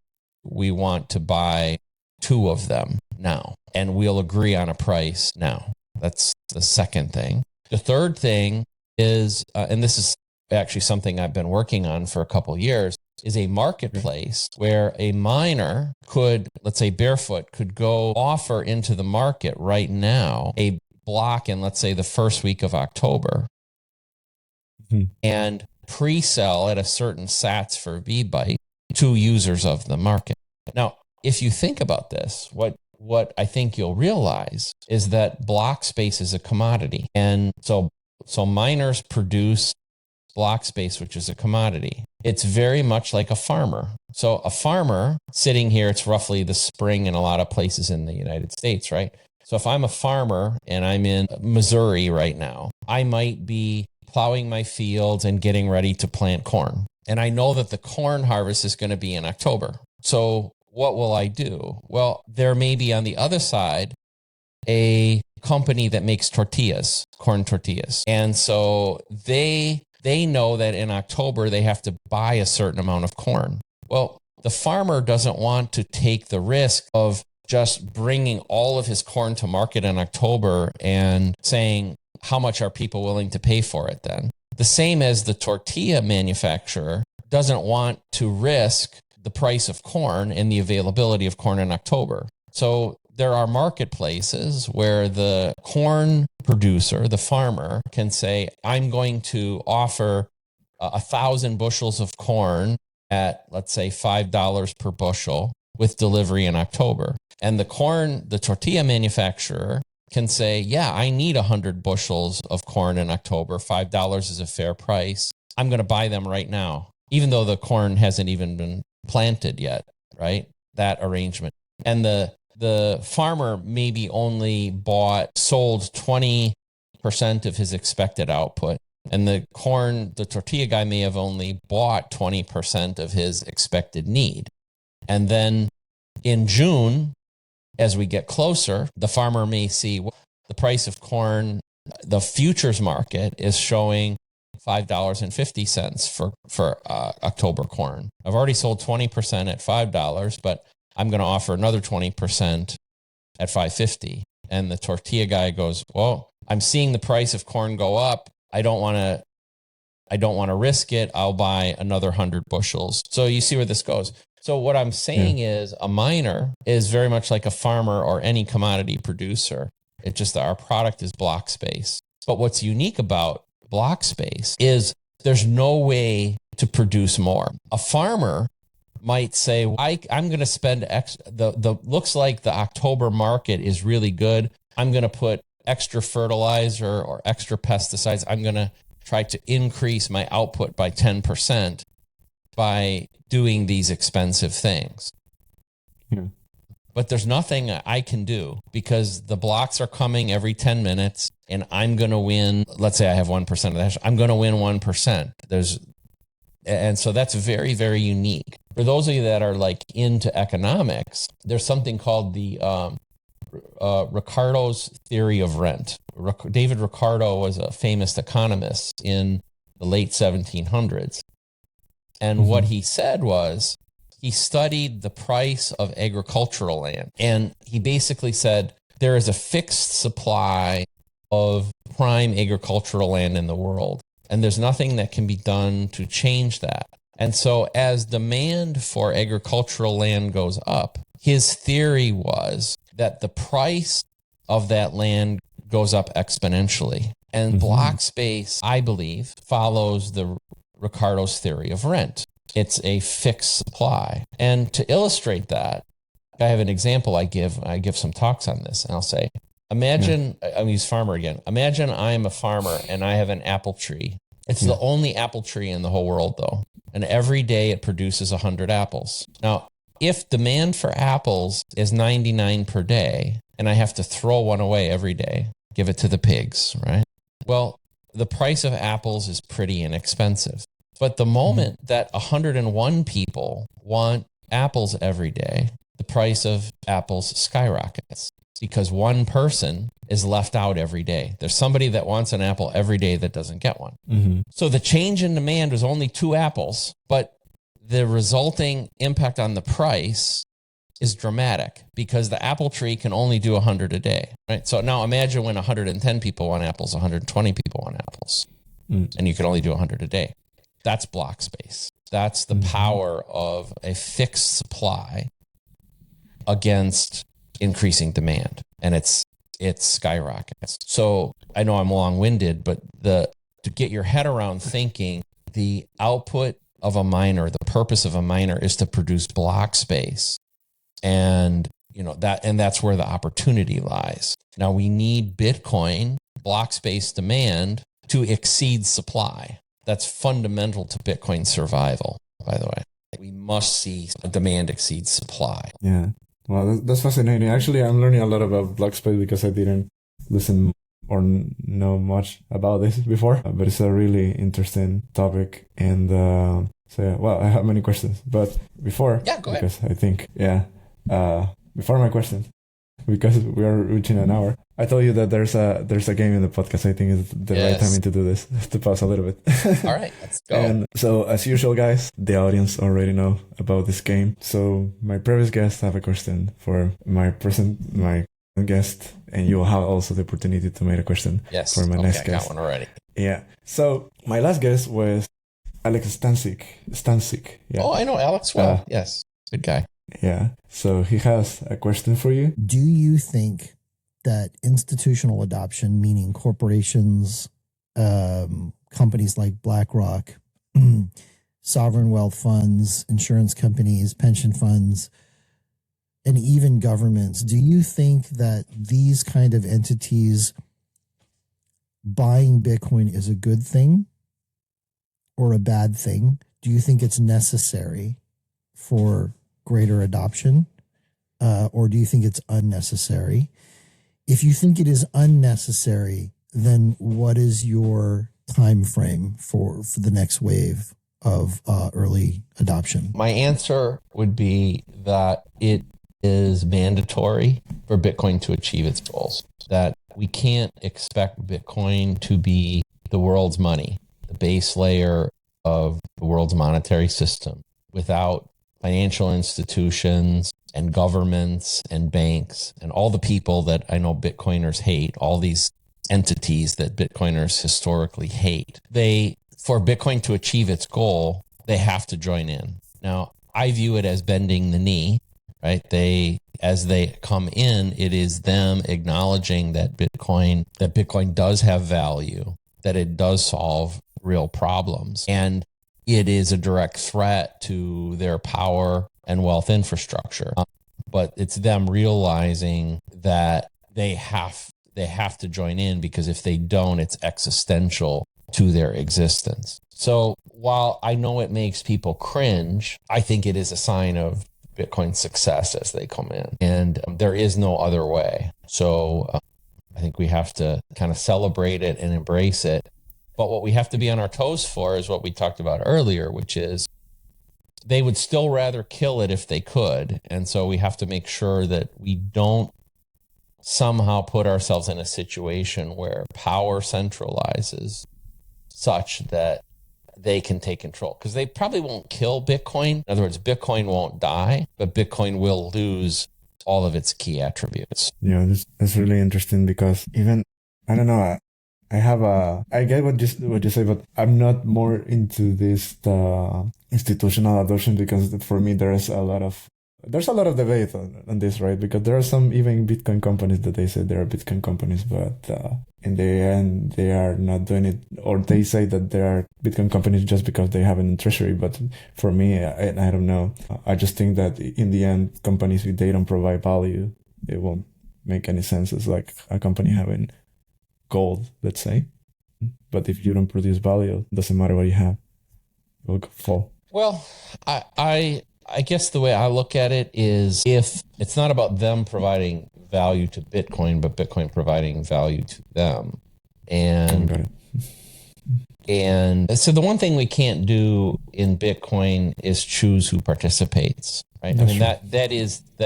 We want to buy 2 of them now, and we'll agree on a price now. That's the second thing. The third thing is, and this is actually something I've been working on for a couple of years, is a marketplace where a miner could, let's say Barefoot, could go offer into the market right now a block in, let's say, the first week of October and pre-sell at a certain sats for VByte to users of the market. Now, if you think about this, what I think you'll realize is that block space is a commodity. And so miners produce block space, which is a commodity. It's very much like a farmer. So a farmer sitting here, it's roughly the spring in a lot of places in the United States, right? So if I'm a farmer and I'm in Missouri right now, I might be plowing my fields and getting ready to plant corn. And I know that the corn harvest is going to be in October. So what will I do? Well, there may be on the other side a company that makes tortillas, corn tortillas. And so they know that in October they have to buy a certain amount of corn. Well, the farmer doesn't want to take the risk of just bringing all of his corn to market in October and saying, how much are people willing to pay for it then? The same as the tortilla manufacturer doesn't want to risk the price of corn and the availability of corn in October. So there are marketplaces where the corn producer, the farmer, can say, I'm going to offer 1,000 bushels of corn at, let's say, $5 per bushel with delivery in October. And the tortilla manufacturer can say, yeah, I need 100 bushels of corn in October. $5 is a fair price. I'm going to buy them right now, even though the corn hasn't even been planted yet, right? That arrangement. And the the farmer maybe only sold 20% of his expected output. And the tortilla guy may have only bought 20% of his expected need. And then in June, as we get closer, the farmer may see the price of corn, the futures market is showing $5.50 for October corn. I've already sold 20% at $5, but I'm going to offer another 20% at $5.50. And the tortilla guy goes, well, I'm seeing the price of corn go up. I don't want to risk it. I'll buy another 100 bushels. So you see where this goes. So what I'm saying is a miner is very much like a farmer or any commodity producer. It's just that our product is block space. But what's unique about block space is there's no way to produce more. A farmer might say, I'm going to spend looks like the October market is really good. I'm going to put extra fertilizer or extra pesticides. I'm going to try to increase my output by 10% by doing these expensive things. Yeah. But there's nothing I can do because the blocks are coming every 10 minutes and I'm going to win. Let's say I have 1% of the hash. I'm going to win 1%. And so that's very, very unique. For those of you that are like into economics, there's something called the Ricardo's theory of rent. David Ricardo was a famous economist in the late 1700s. And what he said was he studied the price of agricultural land. And he basically said there is a fixed supply of prime agricultural land in the world. And there's nothing that can be done to change that. And so as demand for agricultural land goes up, his theory was that the price of that land goes up exponentially. And block space, I believe, follows the Ricardo's theory of rent. It's a fixed supply. And to illustrate that, I have an example I give some talks on this, and I'll say, imagine, I'll use farmer again. Imagine I'm a farmer and I have an apple tree. It's the only apple tree in the whole world, though. And every day it produces 100 apples. Now, if demand for apples is 99 per day, and I have to throw one away every day, give it to the pigs, right? Well, the price of apples is pretty inexpensive. But the moment that 101 people want apples every day, the price of apples skyrockets because one person is left out every day. There's somebody that wants an apple every day that doesn't get one. So the change in demand was only 2 apples, but the resulting impact on the price is dramatic because the apple tree can only do 100 a day, right? So now imagine when 110 people want apples, 120 people want apples, and you can only do 100 a day. That's block space. That's the power of a fixed supply against increasing demand, and it's skyrockets. So I know I'm long-winded, but to get your head around thinking the output of a miner, the purpose of a miner is to produce block space, and that's where the opportunity lies. Now we need Bitcoin block space demand to exceed supply. That's fundamental to Bitcoin's survival, by the way. We must see demand exceed supply. Yeah. Well, that's fascinating. Actually, I'm learning a lot about block space because I didn't listen or know much about this before. But it's a really interesting topic. And I have many questions. But before, go ahead. Because I think, before my questions, because we are reaching an hour, I told you that there's a game in the podcast. I think it's the right timing to do this, to pause a little bit. All right, let's go. And so, as usual, guys, the audience already know about this game. So my previous guest have a question for my guest, and you will have also the opportunity to make a question for my next guest. I got one already. Yeah. So my last guest was Alex Stansik. Yeah. Oh, I know Alex well. Yes, good guy. Yeah. So he has a question for you. Do you think that institutional adoption, meaning corporations, companies like BlackRock, sovereign wealth funds, insurance companies, pension funds, and even governments, do you think that these kind of entities buying Bitcoin is a good thing or a bad thing? Do you think it's necessary for greater adoption? or do you think it's unnecessary? If you think it is unnecessary, then what is your time frame for the next wave of early adoption? My answer would be that it is mandatory for Bitcoin to achieve its goals. That we can't expect Bitcoin to be the world's money, the base layer of the world's monetary system, without financial institutions and governments and banks and all the people that I know Bitcoiners hate, all these entities that Bitcoiners historically hate. For Bitcoin to achieve its goal, they have to join in. Now, I view it as bending the knee, right? As they come in, it is them acknowledging that Bitcoin does have value, that it does solve real problems, and it is a direct threat to their power and wealth infrastructure. But it's them realizing that they have to join in, because if they don't, it's existential to their existence. So while I know it makes people cringe, I think it is a sign of Bitcoin's success as they come in. And there is no other way. So I think we have to kind of celebrate it and embrace it. But what we have to be on our toes for is what we talked about earlier, which is they would still rather kill it if they could. And so we have to make sure that we don't somehow put ourselves in a situation where power centralizes such that they can take control, because they probably won't kill Bitcoin. In other words, Bitcoin won't die, but Bitcoin will lose all of its key attributes. Yeah, that's really interesting, because even, I don't know, I get what you say, but I'm not more into this institutional adoption, because for me there's a lot of debate on this, right? Because there are some even Bitcoin companies that they say they are Bitcoin companies, but in the end they are not doing it, or they say that they are Bitcoin companies just because they have a treasury. But for me, I don't know. I just think that in the end, companies, if they don't provide value, it won't make any sense. It's like a company having gold, let's say, but if you don't produce value, it doesn't matter what you have, it will fall. Well, I guess the way I look at it is, if it's not about them providing value to Bitcoin, but Bitcoin providing value to them. And so the one thing we can't do in Bitcoin is choose who participates, right? That's I mean, that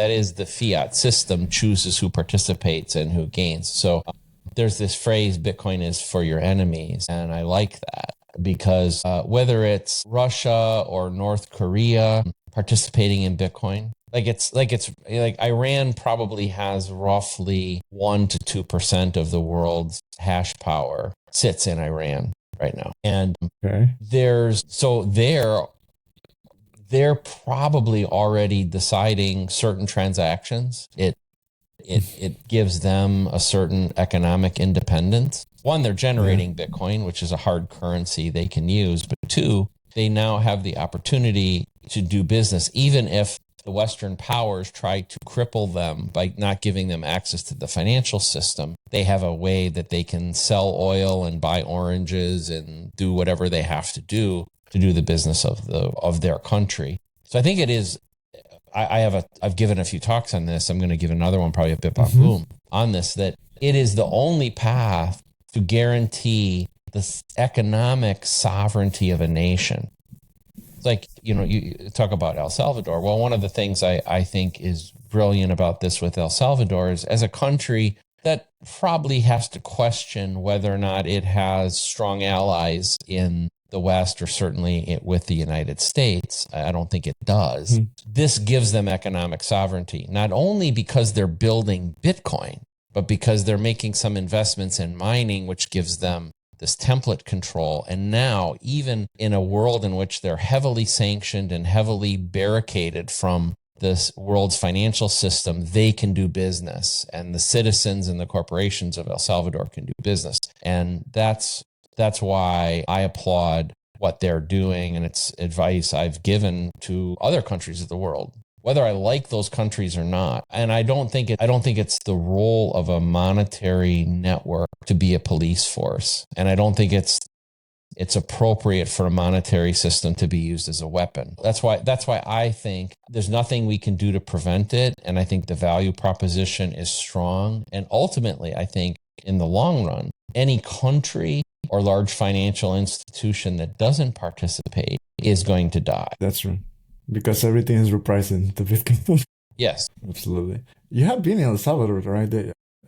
is the fiat system chooses who participates and who gains. So there's this phrase, Bitcoin is for your enemies. And I like that, because whether it's Russia or North Korea participating in Bitcoin, like Iran probably has roughly 1% to 2% of the world's hash power sits in Iran right now. And they're probably already deciding certain transactions. It gives them a certain economic independence. One, they're generating Bitcoin, which is a hard currency they can use. But two, they now have the opportunity to do business, even if the Western powers try to cripple them by not giving them access to the financial system. They have a way that they can sell oil and buy oranges and do whatever they have to do the business of their country. So I think it is. I've given a few talks on this. I'm going to give another one, probably a bit boom on this, that it is the only path to guarantee the economic sovereignty of a nation. It's like, you talk about El Salvador. Well, one of the things I think is brilliant about this with El Salvador is, as a country that probably has to question whether or not it has strong allies in the West, or certainly with the United States. I don't think it does. This gives them economic sovereignty, not only because they're building Bitcoin, but because they're making some investments in mining, which gives them this template control. And now, even in a world in which they're heavily sanctioned and heavily barricaded from this world's financial system, they can do business, and the citizens and the corporations of El Salvador can do business. And that's why I applaud what they're doing, and it's advice I've given to other countries of the world, whether I like those countries or not. And I don't think it's the role of a monetary network to be a police force. And I don't think it's it's appropriate for a monetary system to be used as a weapon. That's why I think there's nothing we can do to prevent it. And I think the value proposition is strong. And ultimately, I think in the long run, any country or large financial institution that doesn't participate is going to die. That's true. Because everything is repriced into Bitcoin. Yes. Absolutely. You have been in El Salvador, right?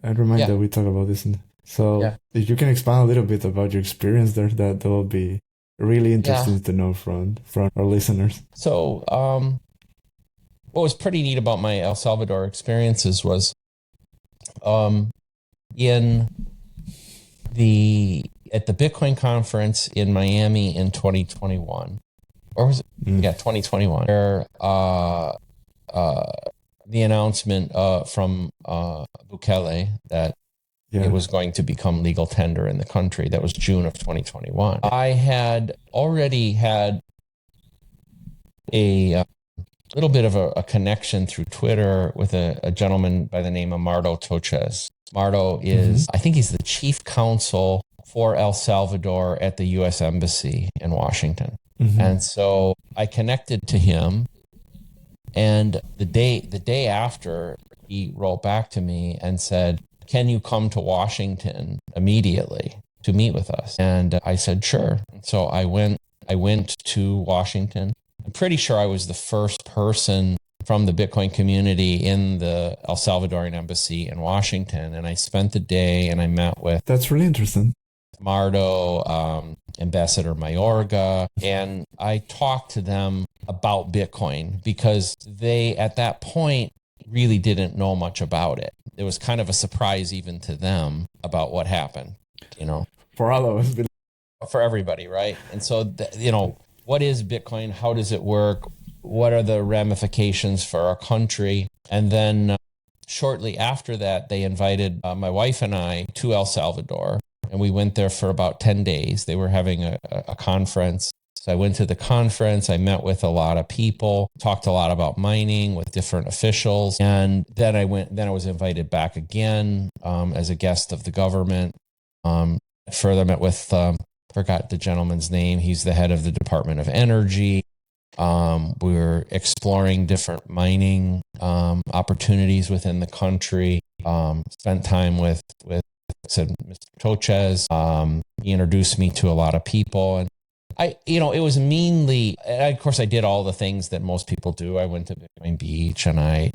I remind that we talk about this. So if you can expand a little bit about your experience there, that will be really interesting to know from our listeners. So what was pretty neat about my El Salvador experiences was at the Bitcoin conference in Miami in 2021, or was it? 2021, where the announcement from Bukele that it was going to become legal tender in the country. That was June of 2021. I had already had a little bit of a connection through Twitter with a gentleman by the name of Mardo Toches. Mardo is, I think he's the chief counsel for El Salvador at the U.S. Embassy in Washington. And so I connected to him, and the day after, he wrote back to me and said, "Can you come to Washington immediately to meet with us?" And I said, "Sure." And so I went to Washington. I'm pretty sure I was the first person from the Bitcoin community in the El Salvadorian embassy in Washington. And I spent the day and I met with... That's really interesting. Mardo, Ambassador Mayorga, and I talked to them about Bitcoin because they, at that point, really didn't know much about it. It was kind of a surprise even to them about what happened, For all of us. For everybody, right? And so, what is Bitcoin? How does it work? What are the ramifications for our country? And then shortly after that, they invited my wife and I to El Salvador. And we went there for about 10 days. They were having a conference. So I went to the conference. I met with a lot of people, talked a lot about mining with different officials. And then I was invited back again as a guest of the government. Further met with, forgot the gentleman's name. He's the head of the Department of Energy. We were exploring different mining opportunities within the country. Spent time with said Mr. Toches. He introduced me to a lot of people, and it was mainly, of course, I did all the things that most people do. I went to Bitcoin Beach, and I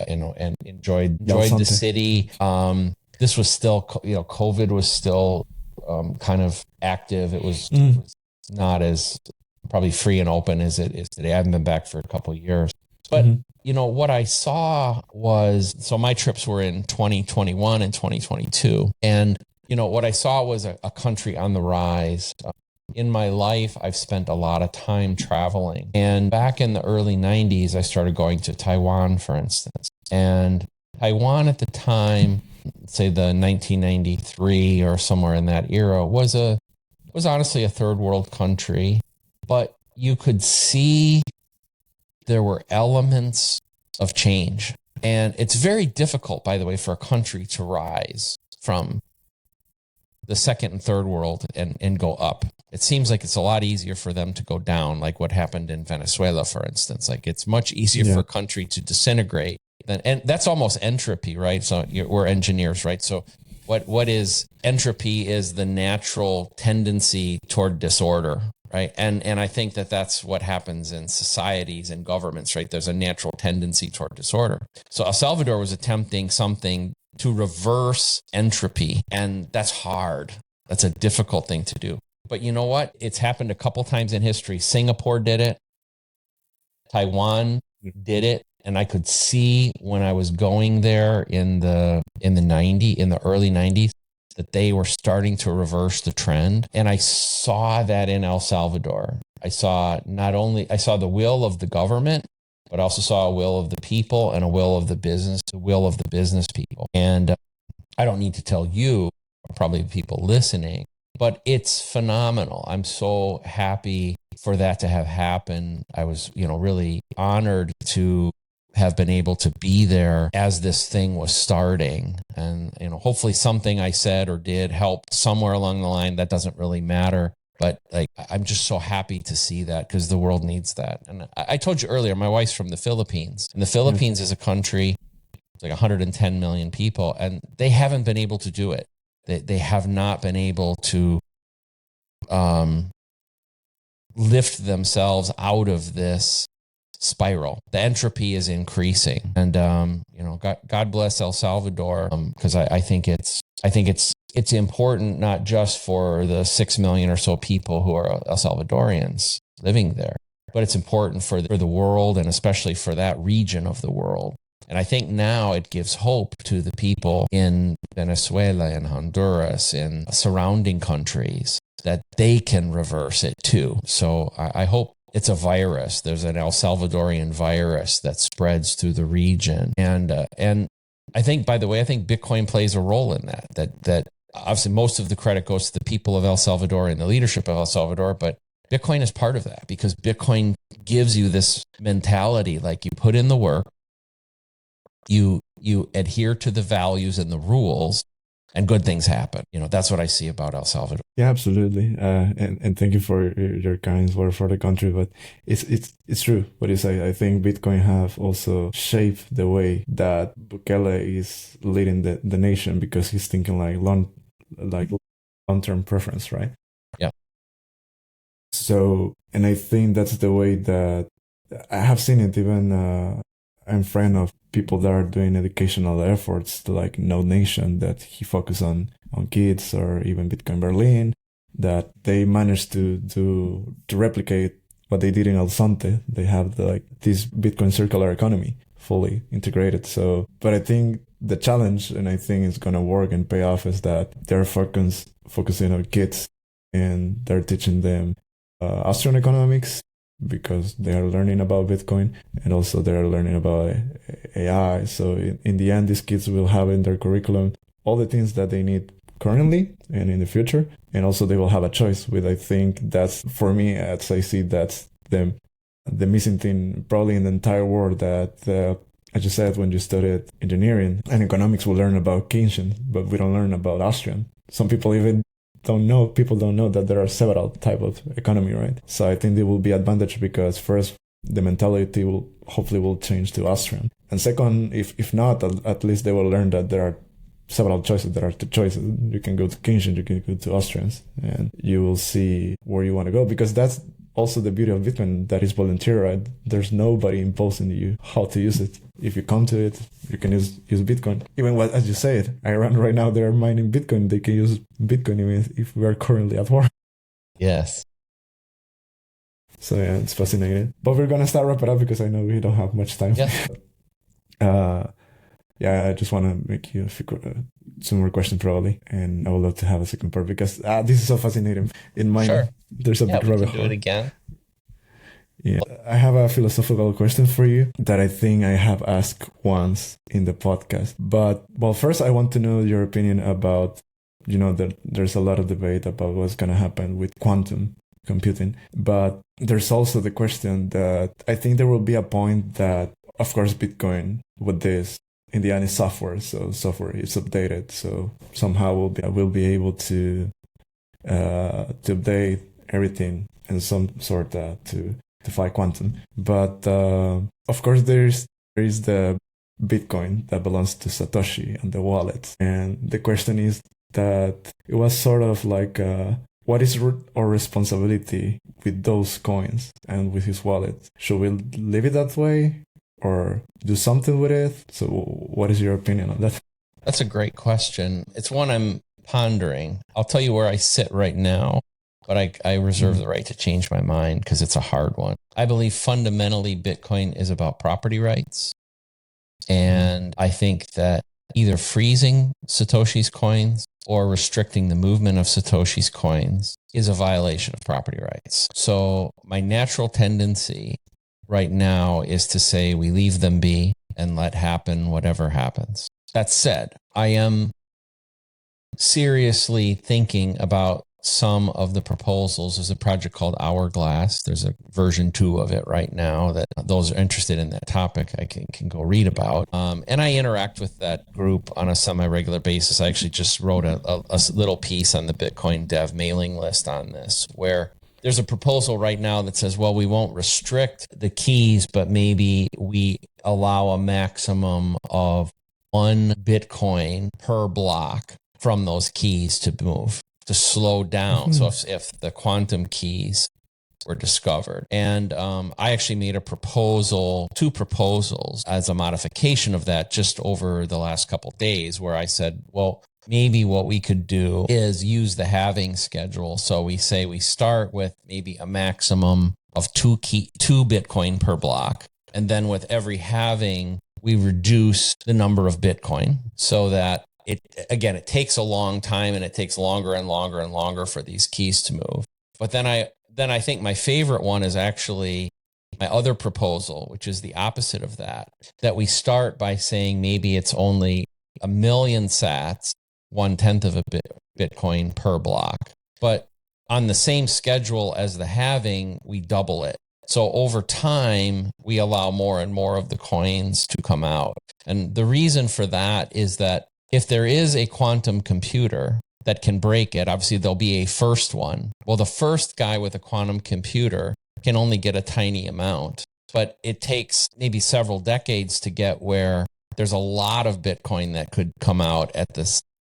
and enjoyed the city. This was still, COVID was still kind of active. It was not as probably free and open as it is today. I haven't been back for a couple of years, but what I saw was, so my trips were in 2021 and 2022. And, what I saw was a country on the rise. In my life, I've spent a lot of time traveling. And back in the early 90s, I started going to Taiwan, for instance. And Taiwan at the time, say the 1993 or somewhere in that era, was honestly a third world country. But you could see there were elements of change. And it's very difficult, by the way, for a country to rise from the second and third world and go up. It seems like it's a lot easier for them to go down, like what happened in Venezuela, for instance. Like it's much easier for a country to disintegrate and that's almost entropy, right? So we're engineers, right? So what is entropy is the natural tendency toward disorder, right? And I think that's what happens in societies and governments, right? There's a natural tendency toward disorder. So El Salvador was attempting something to reverse entropy, and that's hard. That's a difficult thing to do. But you know what? It's happened a couple times in history. Singapore did it. Taiwan did it. And I could see when I was going there in the early 90s, that they were starting to reverse the trend. And I saw that in El Salvador. I saw the will of the government, but I also saw a will of the people and a will of the business people. And I don't need to tell you, or probably people listening, but it's phenomenal. I'm so happy for that to have happened. I was, really honored to have been able to be there as this thing was starting. And, hopefully something I said or did helped somewhere along the line. That doesn't really matter. But like, I'm just so happy to see that because the world needs that. And I told you earlier, my wife's from the Philippines, and the Philippines is a country, like 110 million people, and they haven't been able to do it. They have not been able to lift themselves out of this spiral. The entropy is increasing, and God bless El Salvador, because I think it's important not just for the 6 million or so people who are El Salvadorians living there, but it's important for the world, and especially for that region of the world. And I think now it gives hope to the people in Venezuela and Honduras and surrounding countries that they can reverse it too. So I hope it's a virus. There's an El Salvadorian virus that spreads through the region. And I think, by the way, I think Bitcoin plays a role in that obviously most of the credit goes to the people of El Salvador and the leadership of El Salvador, but Bitcoin is part of that because Bitcoin gives you this mentality, like you put in the work, you adhere to the values and the rules, and good things happen. That's what I see about El Salvador. Yeah, absolutely. And thank you for your kind word for the country. But it's true what you say. I think Bitcoin have also shaped the way that Bukele is leading the nation, because he's thinking like long-term preference, right? Yeah. So, and I think that's the way that I have seen it. Even I'm friend of people that are doing educational efforts to like Node Nation, that he focus on kids, or even Bitcoin Berlin, that they managed to replicate what they did in El Sante. They have this Bitcoin circular economy fully integrated. So, but I think the challenge, and I think it's going to work and pay off, is that they're focusing on kids, and they're teaching them Austrian economics, because they are learning about Bitcoin, and also they are learning about AI. So in the end, these kids will have in their curriculum all the things that they need currently and in the future. And also they will have a choice with, I think that's, for me, as I see, that's the missing thing probably in the entire world, that as you said, when you studied engineering and economics, we learn about Keynesian, but we don't learn about Austrian. Some people don't know that there are several type of economy, right? So I think there will be advantage, because first, the mentality will hopefully change to Austrian. And second, if not, at least they will learn that there are several choices. There are two choices. You can go to Keynesian, you can go to Austrians, and you will see where you want to go, because that's also the beauty of Bitcoin, that is volunteer, right? There's nobody imposing you how to use it. If you come to it, you can use Bitcoin. Even as you said, Iran right now, they're mining Bitcoin. They can use Bitcoin even if we are currently at war. Yes. So yeah, it's fascinating. But we're going to start wrapping up, because I know we don't have much time. Yeah. Yeah, I just want to make you some more questions probably. And I would love to have a second part, because this is so fascinating. In mind, sure. There's a big rabbit hole. Do it again. Yeah, I have a philosophical question for you that I think I have asked once in the podcast. But, well, first I want to know your opinion about, that there's a lot of debate about what's going to happen with quantum computing. But there's also the question that I think there will be a point that, of course, Bitcoin with this, in the end, is software. So software is updated. So somehow we'll be able to update everything in some sort to fight quantum. But of course, there is the Bitcoin that belongs to Satoshi and the wallet. And the question is that it was sort of like, what is our responsibility with those coins and with his wallet? Should we leave it that way or do something with it? So what is your opinion on that? That's a great question. It's one I'm pondering. I'll tell you where I sit right now, but I reserve the right to change my mind because it's a hard one. I believe fundamentally Bitcoin is about property rights. And I think that either freezing Satoshi's coins or restricting the movement of Satoshi's coins is a violation of property rights. So my natural tendency right now is to say we leave them be and let happen whatever happens. That said, I am seriously thinking about some of the proposals. There's a project called Hourglass. There's a version 2 of it right now that those are interested in that topic I can go read about. And I interact with that group on a semi-regular basis. I actually just wrote a little piece on the Bitcoin dev mailing list on this, where there's a proposal right now that says, well, we won't restrict the keys, but maybe we allow a maximum of 1 Bitcoin per block from those keys to move, to slow down. So if the quantum keys were discovered. And I actually made 2 proposals as a modification of that just over the last couple of days, where I said, well, maybe what we could do is use the halving schedule. So we say we start with maybe a maximum of 2 Bitcoin per block. And then with every halving, we reduce the number of Bitcoin so that it takes a long time, and it takes longer and longer and longer for these keys to move. But then I think my favorite one is actually my other proposal, which is the opposite of that we start by saying maybe it's only 1 million sats, 1/10 of a Bitcoin per block. But on the same schedule as the halving, we double it. So over time, we allow more and more of the coins to come out. And the reason for that is that if there is a quantum computer that can break it, obviously there'll be a first one. Well, the first guy with a quantum computer can only get a tiny amount, but it takes maybe several decades to get where there's a lot of Bitcoin that could come out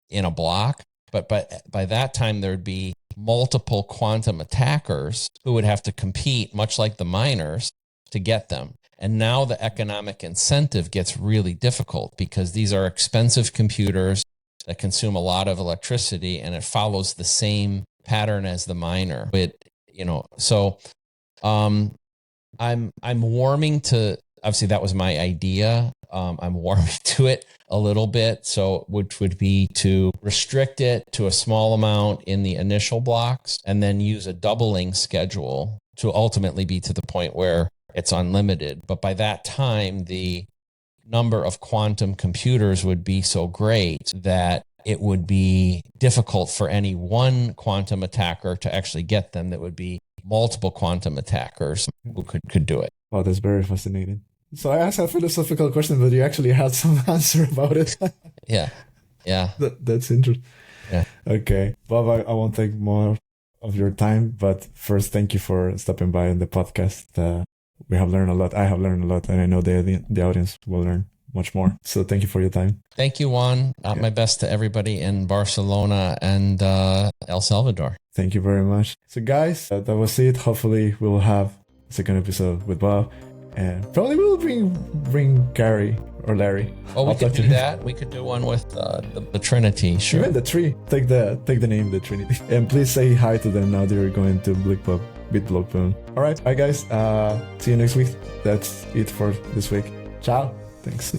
in a block. But by that time, there'd be multiple quantum attackers who would have to compete, much like the miners, to get them. And now the economic incentive gets really difficult because these are expensive computers that consume a lot of electricity, and it follows the same pattern as the miner. I'm warming to, obviously that was my idea. I'm warming to it a little bit. So which would be to restrict it to a small amount in the initial blocks and then use a doubling schedule to ultimately be to the point where it's unlimited. But by that time, the number of quantum computers would be so great that it would be difficult for any one quantum attacker to actually get them. That would be multiple quantum attackers who could do it. Wow, that's very fascinating. So I asked a philosophical question, but you actually had some answer about it. Yeah. That's interesting. Yeah. Okay. Bob, I won't take more of your time, but first, thank you for stopping by on the podcast. We have learned a lot. I have learned a lot, and I know the audience will learn much more. So thank you for your time. Thank you, Juan. My best to everybody in Barcelona and El Salvador. Thank you very much. So guys, that was it. Hopefully we will have a second episode with Bob, and probably we'll bring Gary or Larry. Oh, we could do that. We could do one with the Trinity. Sure. Even the tree. Take the name, the Trinity. And please say hi to them now they're going to BitBlockBoom. All right. Bye, guys. See you next week. That's it for this week. Ciao. Thanks.